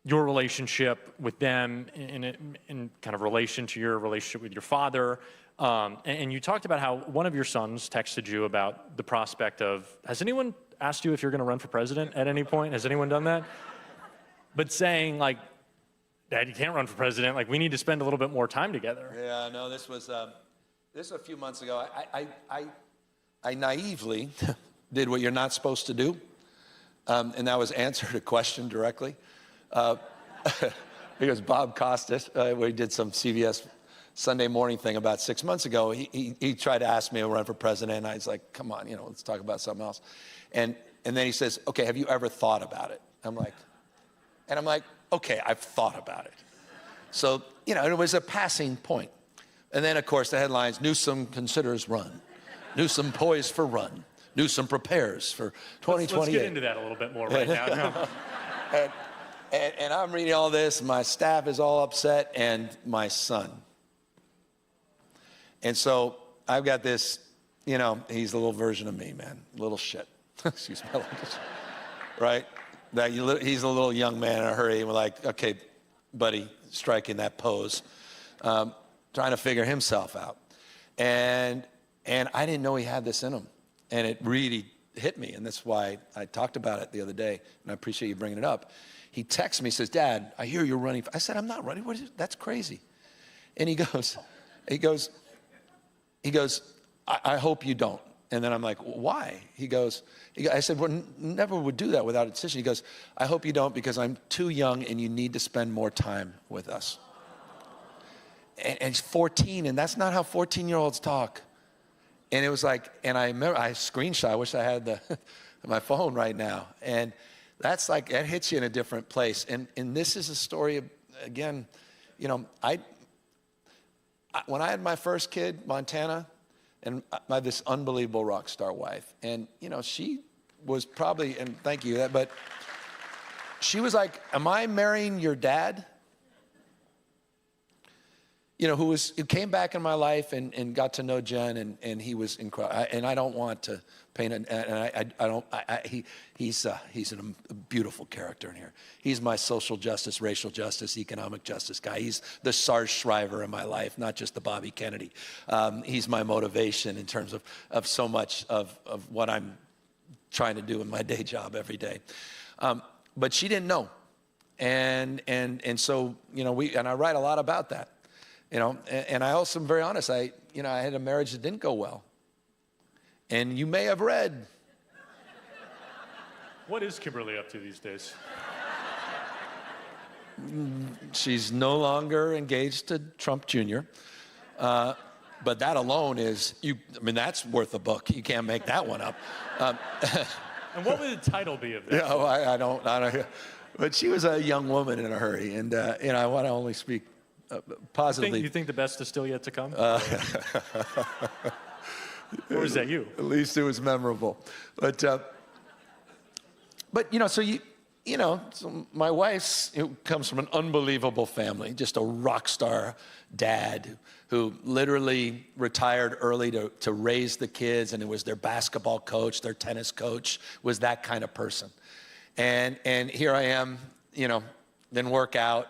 Speaker 1: your relationship with them in kind of relation to your relationship with your father. And you talked about how one of your sons texted you about the prospect of, has anyone asked you if you're going to run for president at any point? Has anyone done that? But saying, like, Dad, you can't run for president. Like, we need to spend a little bit more time together.
Speaker 2: Yeah, no, this was a few months ago. I naively did what you're not supposed to do, and that was answered a question directly. Because Bob Costas, we did some CBS Sunday morning thing about 6 months ago. He tried to ask me to run for president, and I was like, come on, you know, let's talk about something else. And then he says, okay, have you ever thought about it? I'm like, okay, I've thought about it. So, you know, it was a passing point. And then, of course, the headlines, Newsom considers run. Newsom poised for run. Newsom prepares for 2028.
Speaker 1: Let's get into that a little bit more right now.
Speaker 2: And I'm reading all this. My staff is all upset, and my son. And so I've got this, you know, he's a little version of me, man. Little shit. Excuse my language. Right? He's a little young man in a hurry, and we're like, okay, buddy, striking that pose, trying to figure himself out. And I didn't know he had this in him, and it really hit me, and that's why I talked about it the other day, and I appreciate you bringing it up. He texts me, he says, Dad, I hear you're running. I said, I'm not running. What is it? That's crazy. And he goes, I hope you don't. And then I'm like, why? I said, well, never would do that without a decision. He goes, I hope you don't, because I'm too young and you need to spend more time with us. And he's 14, and that's not how 14-year-olds talk. And it was like, and I remember, I screenshot, I wish I had my phone right now. And that's like, that hits you in a different place. And this is a story of, again, you know, when I had my first kid, Montana, and I had this unbelievable rock star wife. And, you know, she was probably, and thank you, but she was like, am I marrying your dad? You know, who came back in my life and got to know Jen, and he was incredible. And I don't want to paint it, and he's a beautiful character in here. He's my social justice, racial justice, economic justice guy. He's the Sarge Shriver in my life, not just the Bobby Kennedy. He's my motivation in terms of so much of what I'm trying to do in my day job every day. But she didn't know. And so, you know, and I write a lot about that, you know, and I also am very honest. I had a marriage that didn't go well. And you may have read.
Speaker 1: What is Kimberly up to these days?
Speaker 2: She's no longer engaged to Trump Jr. But that alone is, that's worth a book. You can't make that one up.
Speaker 1: And what would the title be of that?
Speaker 2: Yeah, I don't. But she was a young woman in a hurry, and I want to only speak positively.
Speaker 1: You think the best is still yet to come? Or is that you?
Speaker 2: At least it was memorable. But you know, so my wife's comes from an unbelievable family, just a rock star dad who literally retired early to raise the kids, and it was their basketball coach, their tennis coach, was that kind of person. And here I am, you know, didn't work out,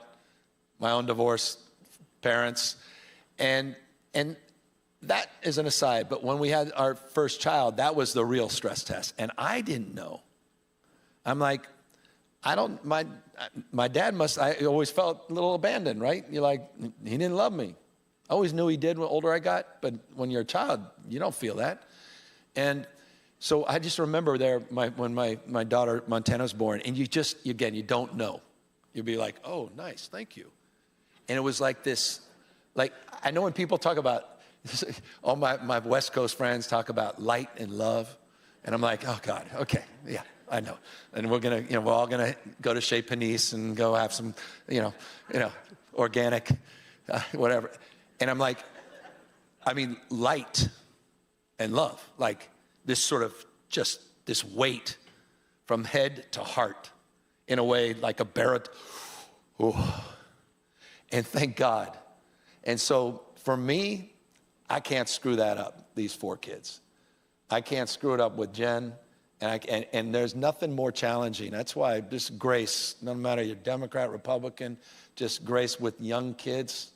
Speaker 2: my own divorced parents, and that is an aside, but when we had our first child, that was the real stress test, and I didn't know. I'm like, my dad I always felt a little abandoned, right? You're like, he didn't love me. I always knew he did the older I got, but when you're a child, you don't feel that. And so I just remember when my daughter Montana was born, and you don't know. You'll be like, oh, nice, thank you. And it was like this, like, I know when people talk about, all my West Coast friends talk about light and love, and I'm like, oh God, okay, yeah, I know. And we're all gonna go to Chez Panisse and go have some, organic, whatever. And I'm like, light and love, like this sort of just this weight from head to heart, in a way like a baritone. And thank God. And so for me, I can't screw that up, these 4 kids. I can't screw it up with Jen, and there's nothing more challenging. That's why just grace, no matter you're Democrat, Republican, just grace with young kids,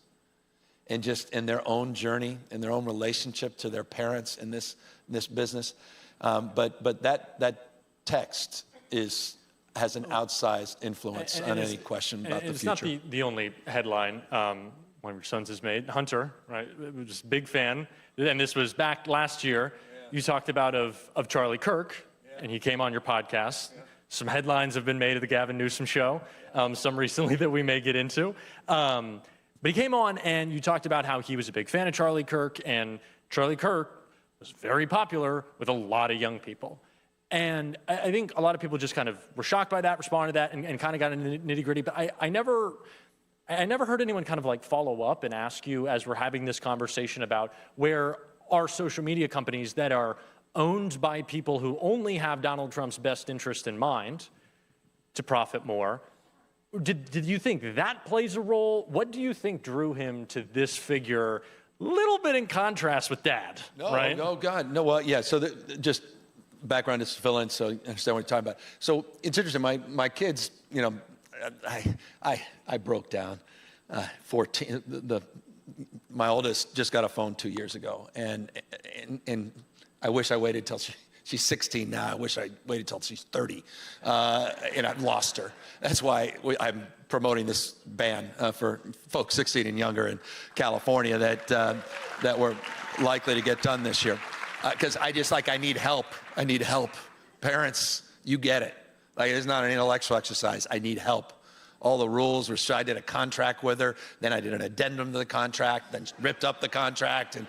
Speaker 2: and just in their own journey, in their own relationship to their parents in this business. But that text has an outsized influence on any question about the future.
Speaker 1: It's not the only headline one of your sons has made. Hunter, right, was a big fan. And this was back last year. Yeah. You talked about of Charlie Kirk, and he came on your podcast. Yeah. Some headlines have been made of the Gavin Newsom show, some recently that we may get into. But he came on, and you talked about how he was a big fan of Charlie Kirk, and Charlie Kirk was very popular with a lot of young people. And I think a lot of people just kind of were shocked by that, responded to that, and kind of got into the nitty-gritty. But I never heard anyone kind of like follow up and ask you, as we're having this conversation about where are social media companies that are owned by people who only have Donald Trump's best interest in mind to profit more. Did you think that plays a role? What do you think drew him to this figure, a little bit in contrast with Dad, right?
Speaker 2: No, God. No, well, yeah, so just background just to fill in so you understand what you're talking about. So it's interesting, my kids, I broke down. 14. My oldest just got a phone 2 years ago, and I wish I waited till she's 16 now. I wish I waited till she's 30, and I've lost her. That's why I'm promoting this ban for folks 16 and younger in California that were likely to get done this year, because I need help. I need help. Parents, you get it. Like, it's not an intellectual exercise. I need help. All the rules were, so I did a contract with her, then I did an addendum to the contract, then ripped up the contract, and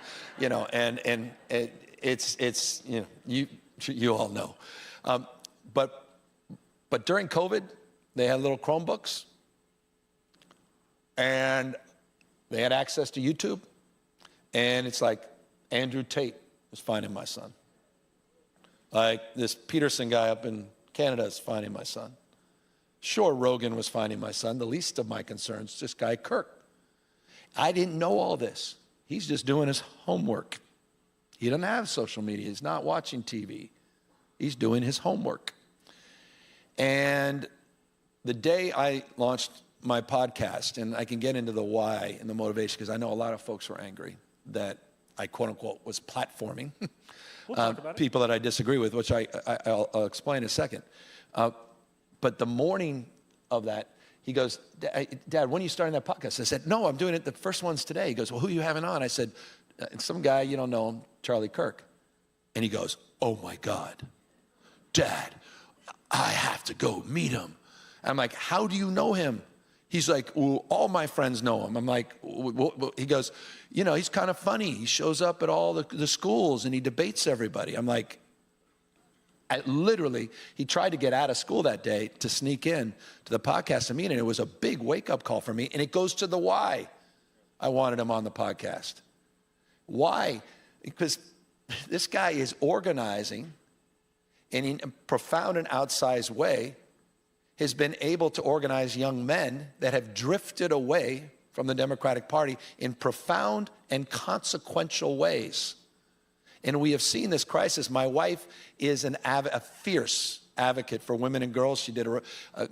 Speaker 2: it's you all know. But during COVID, they had little Chromebooks, and they had access to YouTube, and it's like Andrew Tate was finding my son. Like this Peterson guy up in Canada is finding my son. Sure, Rogan was finding my son. The least of my concerns, this guy Kirk. I didn't know all this. He's just doing his homework. He doesn't have social media. He's not watching TV. He's doing his homework. And the day I launched my podcast, and I can get into the why and the motivation, because I know a lot of folks were angry that I, quote unquote, was platforming
Speaker 1: We'll talk about it.
Speaker 2: People that I disagree with, which I'll explain in a second. But the morning of that, he goes, Dad, when are you starting that podcast? I said, no, I'm doing it. The first one's today. He goes, well, who are you having on? I said, some guy, you don't know him, Charlie Kirk. And he goes, oh my God, Dad, I have to go meet him. I'm like, how do you know him? He's like, well, all my friends know him. I'm like, he goes, you know, he's kind of funny. He shows up at all the schools and he debates everybody. I'm like, literally, he tried to get out of school that day to sneak in to the podcast and meet, and it was a big wake-up call for me, and it goes to the why I wanted him on the podcast. Why? Because this guy is organizing, and in a profound and outsized way, has been able to organize young men that have drifted away from the Democratic Party in profound and consequential ways. And we have seen this crisis. My wife is a fierce advocate for women and girls. She did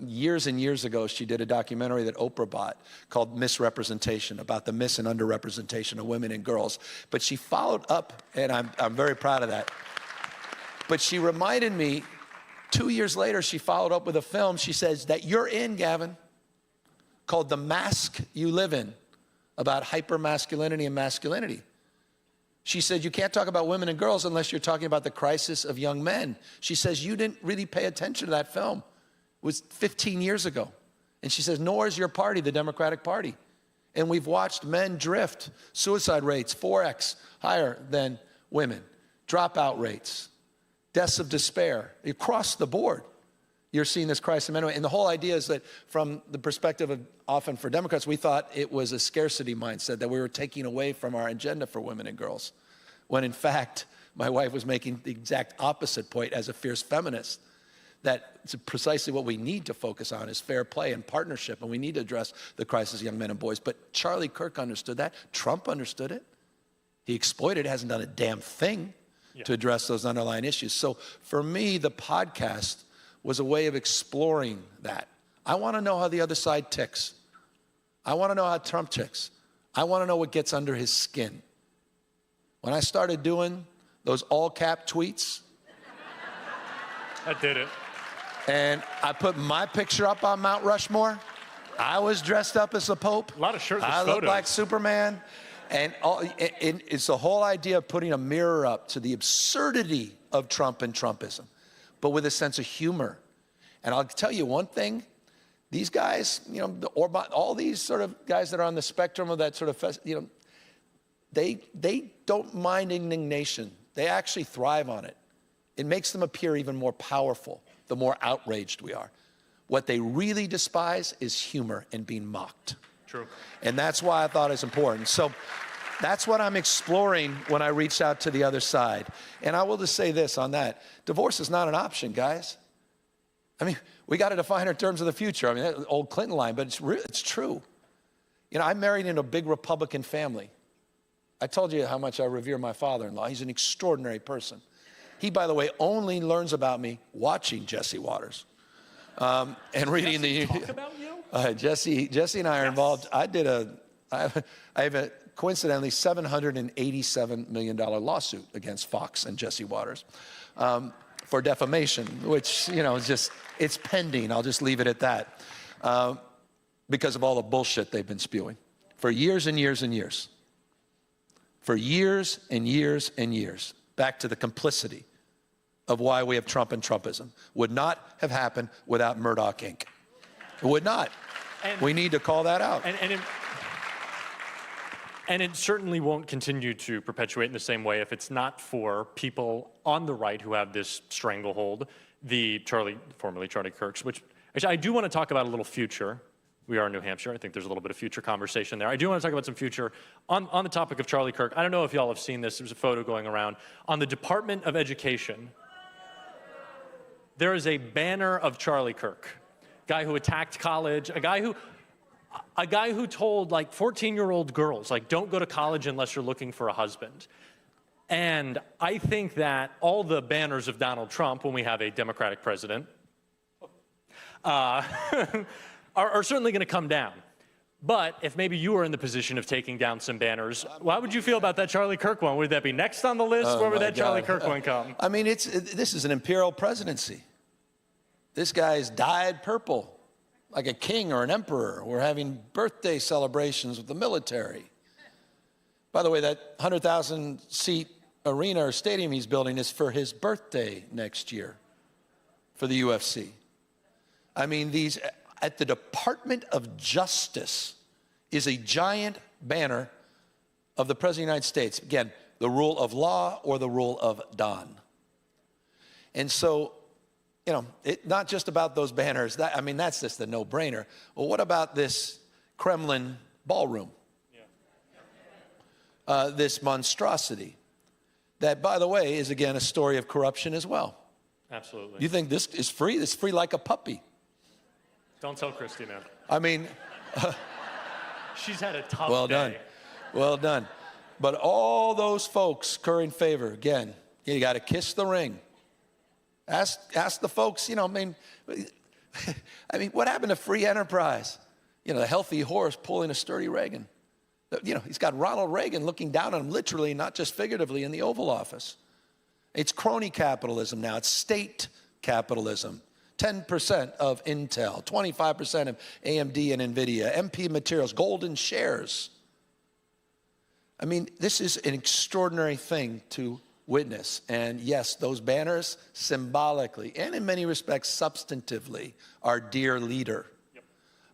Speaker 2: years and years ago, she did a documentary that Oprah bought called Misrepresentation, about the mis and underrepresentation of women and girls. But she followed up, and I'm very proud of that. But she reminded me, 2 years later, she followed up with a film she says that you're in, Gavin, called The Mask You Live In, about hypermasculinity and masculinity. She said, you can't talk about women and girls unless you're talking about the crisis of young men. She says, you didn't really pay attention to that film. It was 15 years ago. And she says, nor is your party, the Democratic Party. And we've watched men drift. Suicide rates, 4x higher than women. Dropout rates, deaths of despair. Across the board, you're seeing this crisis of men. And the whole idea is that from the perspective of, often for Democrats, we thought it was a scarcity mindset, that we were taking away from our agenda for women and girls. When in fact, my wife was making the exact opposite point as a fierce feminist, that it's precisely what we need to focus on is fair play and partnership, and we need to address the crisis of young men and boys. But Charlie Kirk understood that. Trump understood it. He exploited it, hasn't done a damn thing to address those underlying issues. So for me, the podcast was a way of exploring that. I want to know how the other side ticks. I want to know how Trump ticks. I want to know what gets under his skin. When I started doing those all-cap tweets,
Speaker 1: I did it.
Speaker 2: And I put my picture up on Mount Rushmore. I was dressed up as the Pope.
Speaker 1: A lot of shirtless
Speaker 2: I
Speaker 1: photos.
Speaker 2: looked like Superman. And it's the whole idea of putting a mirror up to the absurdity of Trump and Trumpism, but with a sense of humor. And I'll tell you one thing, these guys, you know, all these sort of guys that are on the spectrum of that sort of, you know, they don't mind indignation. They actually thrive on it. It makes them appear even more powerful the more outraged we are. What they really despise is humor and being mocked.
Speaker 1: True.
Speaker 2: And that's why I thought it's important. So that's what I'm exploring when I reached out to the other side. And I will just say this on that. Divorce is not an option, guys. I mean, we got to define our terms of the future. I mean, that old Clinton line, but it's true. You know, I married into a big Republican family. I told you how much I revere my father-in-law. He's an extraordinary person. He, by the way, only learns about me watching Jesse Waters and reading the.
Speaker 1: Talk about you?
Speaker 2: Jesse and I are involved. I have a coincidentally $787 million lawsuit against Fox and Jesse Waters for defamation, which, you know, is just, it's pending. I'll just leave it at that because of all the bullshit they've been spewing for years and years and years. For years and years and years. Back to the complicity of why we have Trump and Trumpism. Would not have happened without Murdoch, Inc. It would not.
Speaker 1: And
Speaker 2: we need to call that out.
Speaker 1: And it certainly won't continue to perpetuate in the same way if it's not for people on the right who have this stranglehold, formerly Charlie Kirk's, which actually I do want to talk about a little future. We are in New Hampshire. I think there's a little bit of future conversation there. I do want to talk about some future on the topic of Charlie Kirk. I don't know if y'all have seen this. There's a photo going around. On the Department of Education, there is a banner of Charlie Kirk, guy who attacked college, a guy who told like 14-year-old girls, like, don't go to college unless you're looking for a husband. And I think that all the banners of Donald Trump, when we have a Democratic president, are certainly going to come down. But if maybe you were in the position of taking down some banners, how would you feel about that Charlie Kirk one? Would that be next on the list? Where would that Charlie Kirk one come?
Speaker 2: I mean, this is an imperial presidency. This guy's dyed purple, like a king or an emperor. We're having birthday celebrations with the military. By the way, that 100,000 seat arena or stadium he's building is for his birthday next year for the UFC. I mean, these, at the Department of Justice is a giant banner of the President of the United States. Again, the rule of law or the rule of Don. And so, you know, not just about those banners. I mean, that's just a no-brainer. Well, what about this Kremlin ballroom? Yeah. This monstrosity that, by the way, is, again, a story of corruption as well.
Speaker 1: Absolutely.
Speaker 2: You think this is free? It's free like a puppy.
Speaker 1: Don't tell Christy, man.
Speaker 2: I mean...
Speaker 1: She's had a tough
Speaker 2: well
Speaker 1: day.
Speaker 2: Done. Well done. But all those folks currying favor, again, you got to kiss the ring. Ask the folks, you know, I mean, what happened to free enterprise? You know, the healthy horse pulling a sturdy Reagan. You know, he's got Ronald Reagan looking down on him literally, not just figuratively, in the Oval Office. It's crony capitalism now. It's state capitalism. 10% of Intel, 25% of AMD and NVIDIA, MP Materials, golden shares. I mean, this is an extraordinary thing to witness. And yes, those banners symbolically and in many respects substantively are dear leader,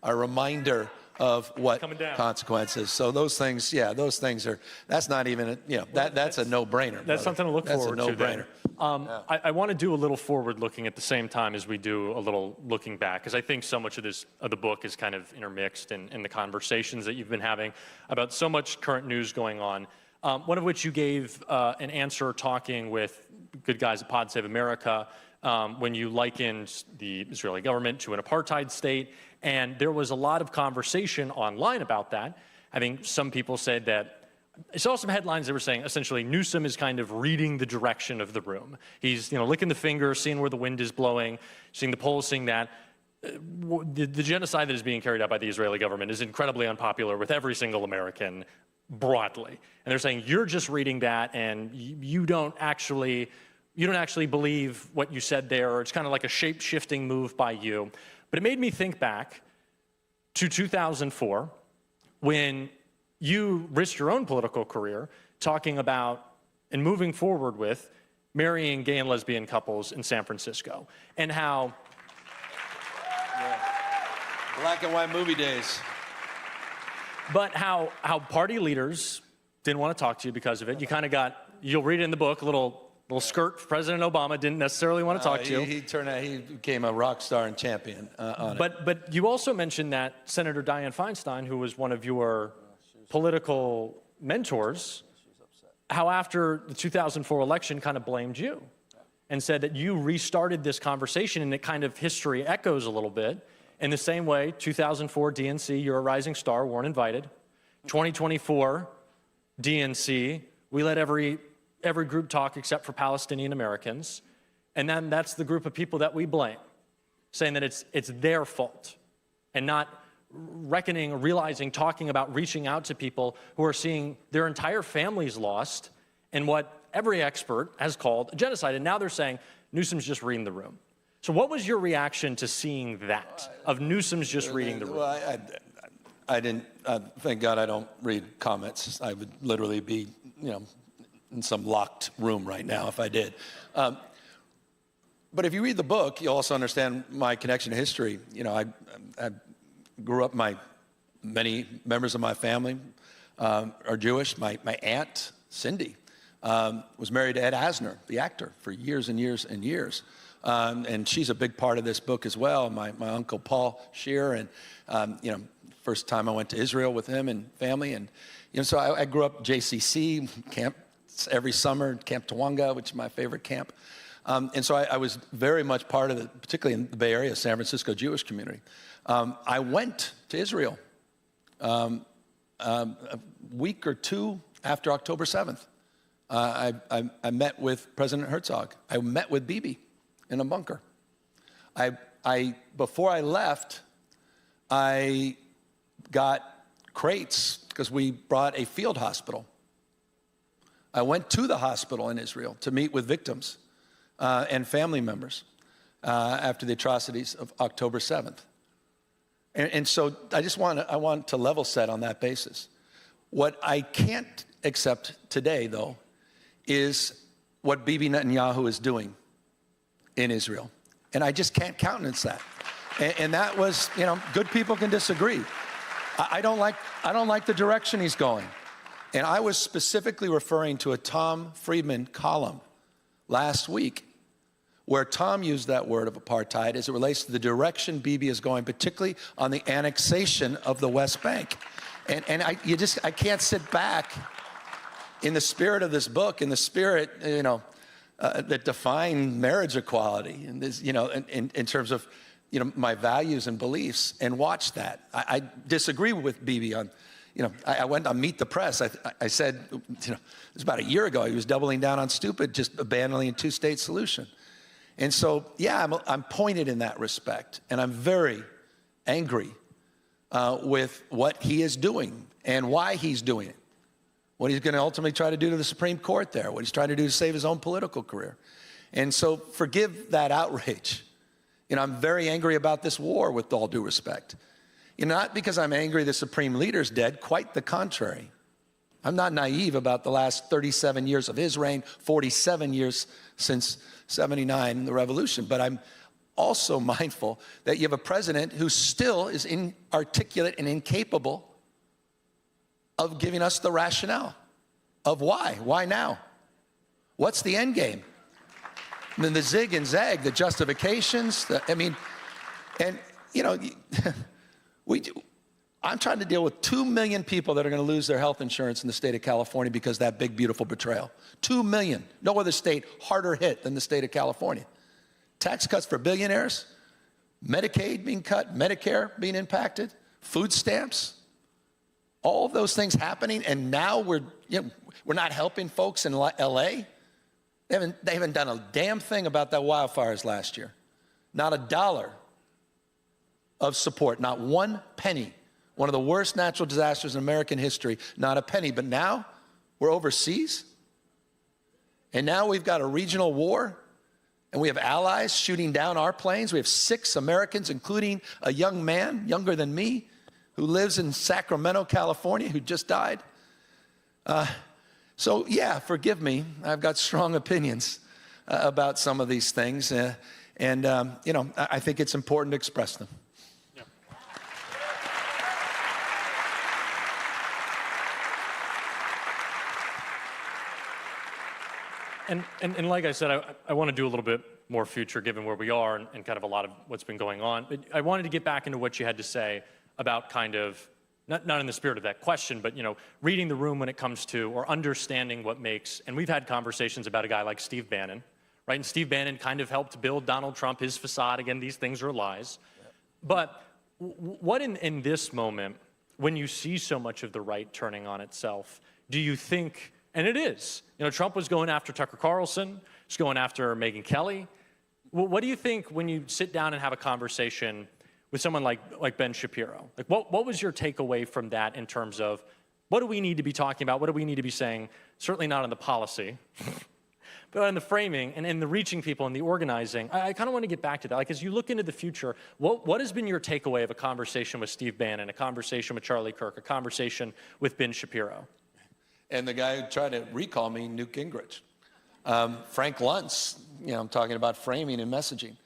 Speaker 2: a reminder of what consequences. So those things, yeah, those things are, that's not even, you know, that's a no-brainer.
Speaker 1: That's something to look forward to.
Speaker 2: That's a no-brainer.
Speaker 1: I want to do a little forward looking at the same time as we do a little looking back, because I think so much of the book is kind of intermixed in the conversations that you've been having about so much current news going on. One of which you gave an answer talking with good guys at Pod Save America when you likened the Israeli government to an apartheid state. And there was a lot of conversation online about that. I think some people said that, I saw some headlines that were saying essentially Newsom is kind of reading the direction of the room. He's, you know, licking the finger, seeing where the wind is blowing, seeing the polls, seeing that. The genocide that is being carried out by the Israeli government is incredibly unpopular with every single American broadly. And they're saying you're just reading that and you don't actually believe what you said there, or it's kind of like a shape-shifting move by you. But it made me think back to 2004 when you risked your own political career talking about and moving forward with marrying gay and lesbian couples in San Francisco, and how...
Speaker 2: Yeah. Black and white movie days.
Speaker 1: But how party leaders didn't want to talk to you because of it. You kind of got, you'll read it in the book, a little skirt. President Obama didn't necessarily want to talk to you.
Speaker 2: He became a rock star and champion on it.
Speaker 1: But you also mentioned that Senator Dianne Feinstein, who was one of your political mentors, how after the 2004 election kind of blamed you and said that you restarted this conversation, and it kind of history echoes a little bit. In the same way, 2004 DNC, you're a rising star, weren't invited. 2024 DNC, we let every group talk except for Palestinian Americans. And then that's the group of people that we blame, saying that it's their fault, and not reckoning, realizing, talking about reaching out to people who are seeing their entire families lost in what every expert has called a genocide. And now they're saying Newsom's just reading the room. So what was your reaction to seeing that, of Newsom's just reading the room?
Speaker 2: Well, I didn't, thank God I don't read comments. I would literally be, you know, in some locked room right now if I did. But if you read the book, you'll also understand my connection to history. You know, I grew up, many members of my family are Jewish. My aunt, Cindy, was married to Ed Asner, the actor, for years and years and years. And she's a big part of this book as well. My uncle Paul Scheer, and you know, first time I went to Israel with him and family, and you know, so I grew up JCC camp every summer, Camp Tawanga, which is my favorite camp, and so I was very much part of it, particularly in the Bay Area, San Francisco Jewish community. I went to Israel a week or two after October 7th. I met with President Herzog. I met with Bibi in a bunker. Before I left, I got crates because we brought a field hospital. I went to the hospital in Israel to meet with victims and family members after the atrocities of October 7th. And so I want to level set on that basis. What I can't accept today, though, is what Bibi Netanyahu is doing in Israel. And I just can't countenance that. And that was, good people can disagree. I don't like the direction he's going. And I was specifically referring to a Tom Friedman column last week where Tom used that word of apartheid as it relates to the direction Bibi is going, particularly on the annexation of the West Bank. And I can't sit back in the spirit of this book, in the spirit, that define marriage equality, and this, in terms of, my values and beliefs, and watch that. I disagree with Bibi on, I went on Meet the Press. I said, it was about a year ago, he was doubling down on stupid, just abandoning a two-state solution. And so, yeah, I'm pointed in that respect, and I'm very angry with what he is doing and why he's doing it. What he's going to ultimately try to do to the Supreme Court there, what he's trying to do to save his own political career. And so forgive that outrage. I'm very angry about this war, with all due respect. Not because I'm angry the Supreme Leader's dead, quite the contrary. I'm not naive about the last 37 years of his reign, 47 years since 79, the revolution. But I'm also mindful that you have a president who still is inarticulate and incapable of giving us the rationale of why. Why now? What's the end game? And then the zig and zag, the justifications, I'm trying to deal with 2 million people that are going to lose their health insurance in the state of California because of that big, beautiful betrayal. 2 million. No other state harder hit than the state of California. Tax cuts for billionaires, Medicaid being cut, Medicare being impacted, food stamps, all of those things happening, and now we're not helping folks in LA. They haven't done a damn thing about that wildfires last year. Not a dollar of support, not one penny. One of the worst natural disasters in American history, not a penny. But now we're overseas, and now we've got a regional war, and we have allies shooting down our planes. We have 6 Americans, including a young man, younger than me, who lives in Sacramento, California, who just died. So yeah, forgive me. I've got strong opinions about some of these things, and I think it's important to express them.
Speaker 1: Yeah. And like I said, I want to do a little bit more future, given where we are and kind of a lot of what's been going on. But I wanted to get back into what you had to say about kind of, not in the spirit of that question, but reading the room when it comes to, or understanding what makes, and we've had conversations about a guy like Steve Bannon, right? And Steve Bannon kind of helped build Donald Trump, his facade. Again, these things are lies. Yep. But what in this moment, when you see so much of the right turning on itself, do you think, and it is, Trump was going after Tucker Carlson, he's going after Megyn Kelly. What do you think when you sit down and have a conversation with someone like Ben Shapiro? Like, what was your takeaway from that in terms of what do we need to be talking about? What do we need to be saying? Certainly not on the policy, but on the framing and in the reaching people and the organizing. I kind of want to get back to that. Like, as you look into the future, what has been your takeaway of a conversation with Steve Bannon, a conversation with Charlie Kirk, a conversation with Ben Shapiro?
Speaker 2: And the guy who tried to recall me, Newt Gingrich. Frank Luntz, I'm talking about framing and messaging.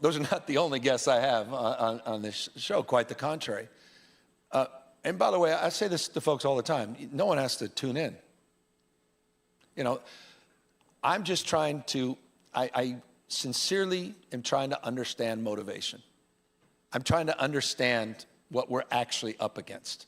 Speaker 2: Those are not the only guests I have on this show, quite the contrary. And by the way, I say this to folks all the time. No one has to tune in. I'm just trying to, I sincerely am trying to understand motivation. I'm trying to understand what we're actually up against.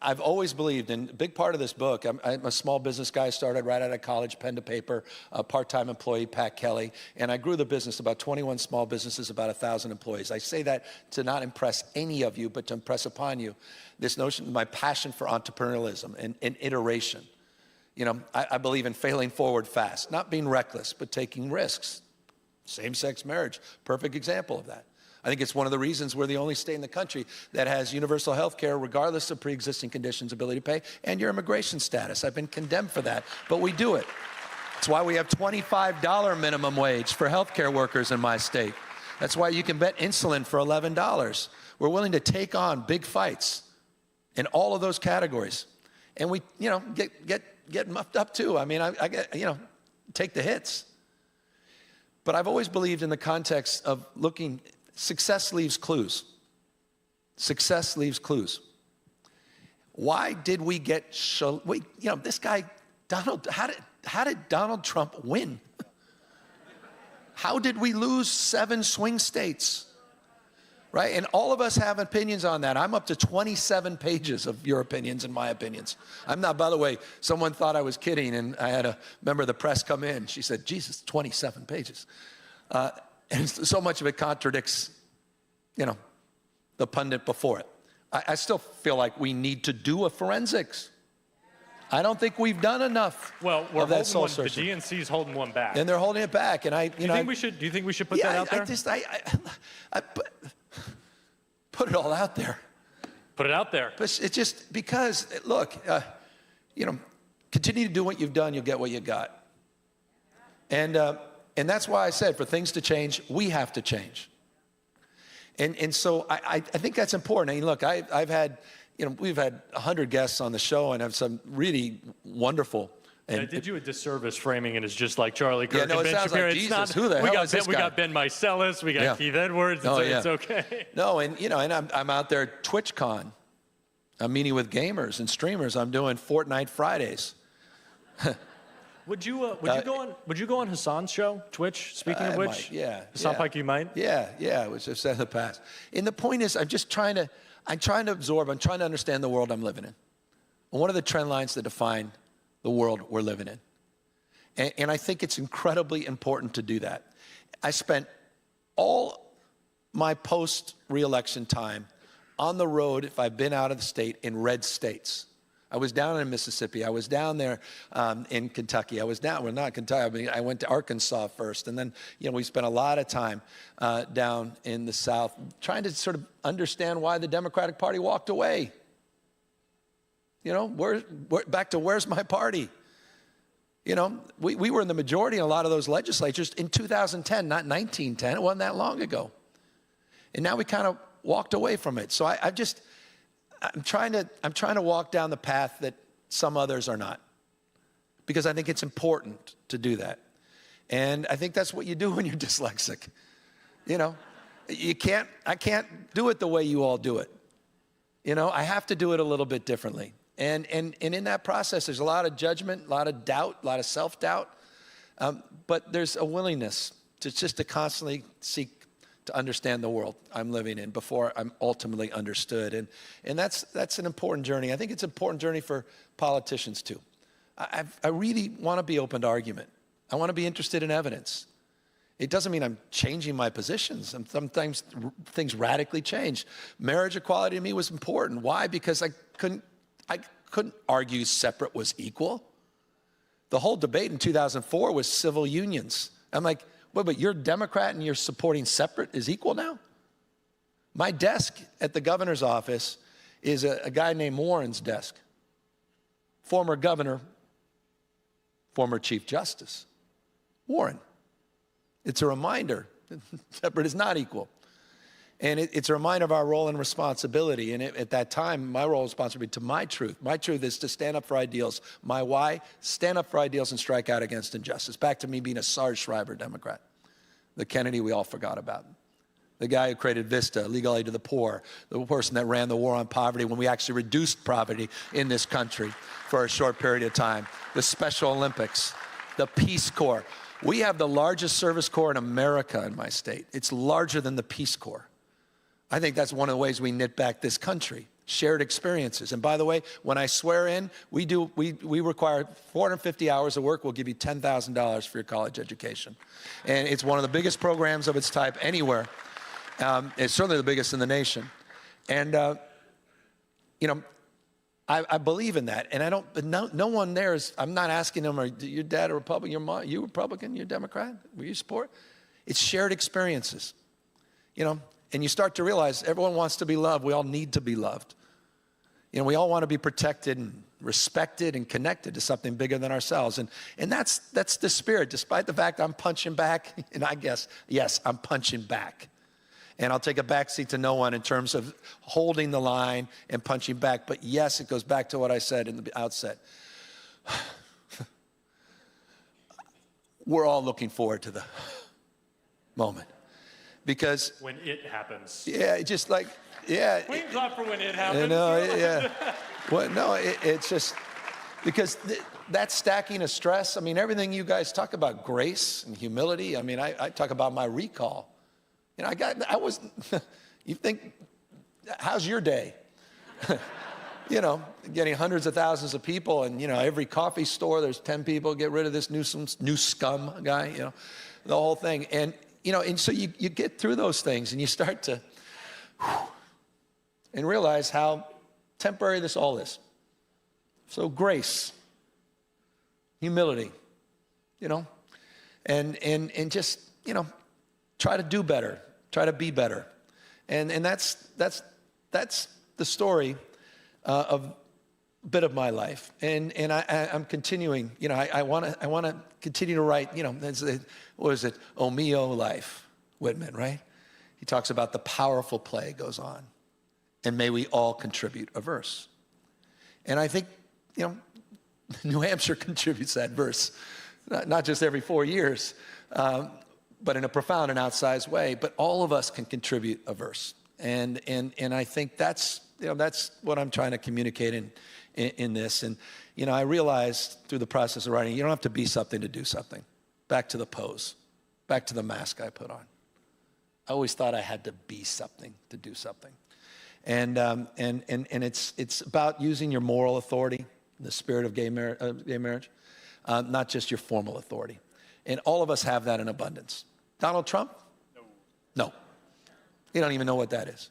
Speaker 2: I've always believed, and a big part of this book, I'm a small business guy, started right out of college, pen to paper, a part-time employee, Pat Kelly, and I grew the business, about 21 small businesses, about 1,000 employees. I say that to not impress any of you, but to impress upon you this notion, my passion for entrepreneurialism and iteration. I believe in failing forward fast, not being reckless, but taking risks. Same-sex marriage, perfect example of that. I think it's one of the reasons we're the only state in the country that has universal health care regardless of pre-existing conditions, ability to pay, and your immigration status. I've been condemned for that, but we do it. That's why we have $25 minimum wage for health care workers in my state. That's why you can bet insulin for $11. We're willing to take on big fights in all of those categories. And we, get muffed up too. I mean, I get, take the hits. But I've always believed in the context of looking, success leaves clues. Success leaves clues. Why did we get, this guy, Donald, how did Donald Trump win? How did we lose 7 swing states? Right? And all of us have opinions on that. I'm up to 27 pages of your opinions and my opinions. I'm not, by the way, someone thought I was kidding, and I had a member of the press come in. She said, Jesus, 27 pages. And so much of it contradicts, the pundit before it. I still feel like we need to do a forensics. I don't think we've done enough.
Speaker 1: Well, we're
Speaker 2: of that
Speaker 1: holding one. The
Speaker 2: searching.
Speaker 1: DNC's holding one back.
Speaker 2: And they're holding it back. And
Speaker 1: do you think we should put that out there?
Speaker 2: Put it all out there.
Speaker 1: Put it out there.
Speaker 2: But it's just because, look, continue to do what you've done, you'll get what you got. And that's why I said for things to change, we have to change. And so I think that's important. I mean, look, I've had, we've had 100 guests on the show and have some really wonderful. And
Speaker 1: I did you a disservice framing it as just like Charlie Kirk
Speaker 2: it
Speaker 1: and Ben
Speaker 2: sounds
Speaker 1: Shapiro.
Speaker 2: like, Jesus, who the hell is this guy?
Speaker 1: We got Ben Meiselas, we got Keith Edwards. It's okay.
Speaker 2: No, and I'm out there at TwitchCon. I'm meeting with gamers and streamers. I'm doing Fortnite Fridays.
Speaker 1: Would you go on Hassan's show, Twitch? Speaking of which, Hassan Pike, you might.
Speaker 2: Yeah, which I've said in the past. And the point is, I'm trying to absorb. I'm trying to understand the world I'm living in. And what are the trend lines that define the world we're living in? And I think it's incredibly important to do that. I spent all my post-reelection time on the road, if I've been out of the state, in red states. I was down in Mississippi. I was down there in Kentucky. Not Kentucky. I went to Arkansas first. And then, we spent a lot of time down in the South trying to sort of understand why the Democratic Party walked away. Back to where's my party? We were in the majority in a lot of those legislatures in 2010, not 1910. It wasn't that long ago. And now we kind of walked away from it. So I'm trying to walk down the path that some others are not, because I think it's important to do that. And I think that's what you do when you're dyslexic. I can't do it the way you all do it. I have to do it a little bit differently. And in that process, there's a lot of judgment, a lot of doubt, a lot of self-doubt. But there's a willingness to constantly seek to understand the world I'm living in before I'm ultimately understood. And that's an important journey. I think it's an important journey for politicians too. I really want to be open to argument. I want to be interested in evidence. It doesn't mean I'm changing my positions. Sometimes things radically change. Marriage equality to me was important. Why? Because I couldn't argue separate was equal. The whole debate in 2004 was civil unions. I'm like, well, but you're a Democrat and you're supporting separate is equal now? My desk at the governor's office is a guy named Warren's desk. Former governor, former Chief Justice. Warren. It's a reminder that separate is not equal. And it's a reminder of our role and responsibility. And at that time, my role and responsibility to my truth. My truth is to stand up for ideals. My why? Stand up for ideals and strike out against injustice. Back to me being a Sarge Schreiber Democrat. The Kennedy we all forgot about. The guy who created VISTA, Legal Aid to the Poor. The person that ran the war on poverty when we actually reduced poverty in this country for a short period of time. The Special Olympics. The Peace Corps. We have the largest service corps in America in my state. It's larger than the Peace Corps. I think that's one of the ways we knit back this country, shared experiences. And by the way, when I swear in, we require 450 hours of work. We'll give you $10,000 for your college education. And it's one of the biggest programs of its type anywhere. It's certainly the biggest in the nation. And, I believe in that. And no one there is, I'm not asking them, are your dad a Republican, your mom, you Republican, you Democrat? Will you support? It's shared experiences. And you start to realize everyone wants to be loved. We all need to be loved. You know, we all want to be protected and respected and connected to something bigger than ourselves. And that's the spirit, despite the fact I'm punching back. And I guess, yes, I'm punching back. And I'll take a backseat to no one in terms of holding the line and punching back. But yes, it goes back to what I said in the outset. We're all looking forward to the moment. Because
Speaker 1: when it happens.
Speaker 2: Yeah, just like, yeah.
Speaker 1: We can clap for when it happens.
Speaker 2: You know, yeah. Well, no, it's just because that stacking of stress. I mean, everything you guys talk about, grace and humility. I mean, I talk about my recall. You know, you think, how's your day? You know, getting hundreds of thousands of people, and, you know, every coffee store, there's 10 people, get rid of this new scum guy, you know, the whole thing. And, you know, and so you get through those things and you start to and realize how temporary this all is. So grace, humility, you know, and just, you know, try to do better, try to be better. And that's the story of a bit of my life. And I'm continuing, you know, I want to continue to write, you know, what is it? O mio life, Whitman, right? He talks about the powerful play goes on. And may we all contribute a verse. And I think, you know, New Hampshire contributes that verse, not just every 4 years, but in a profound and outsized way. But all of us can contribute a verse. And I think that's what I'm trying to communicate in this. And, you know, I realized through the process of writing, you don't have to be something to do something. Back to the pose, back to the mask I put on. I always thought I had to be something to do something. And it's about using your moral authority, the spirit of gay marriage, not just your formal authority. And all of us have that in abundance. Donald Trump? No. You don't even know what that is.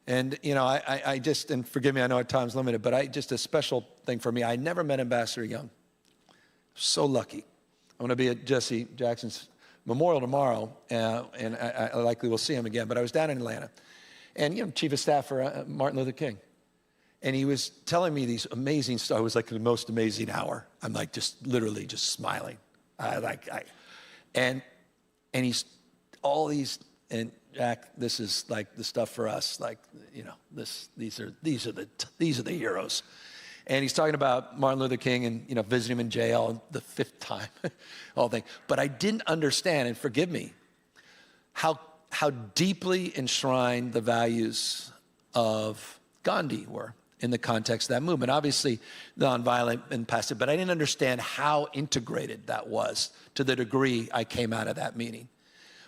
Speaker 2: And, you know, I just, and forgive me, I know our time's limited, but just a special thing for me, I never met Ambassador Young. So lucky. I'm going to be at Jesse Jackson's memorial tomorrow, and I likely will see him again, but I was down in Atlanta. And, you know, Chief of Staff for Martin Luther King. And he was telling me these amazing stories. It was like the most amazing hour. I'm like just literally just smiling. And he's all these, and Jack, this is like the stuff for us. Like, you know, these are the heroes. And he's talking about Martin Luther King and, you know, visiting him in jail the 5th time, all thing. But I didn't understand, and forgive me, how deeply enshrined the values of Gandhi were in the context of that movement. Obviously, nonviolent and passive, but I didn't understand how integrated that was to the degree I came out of that meeting.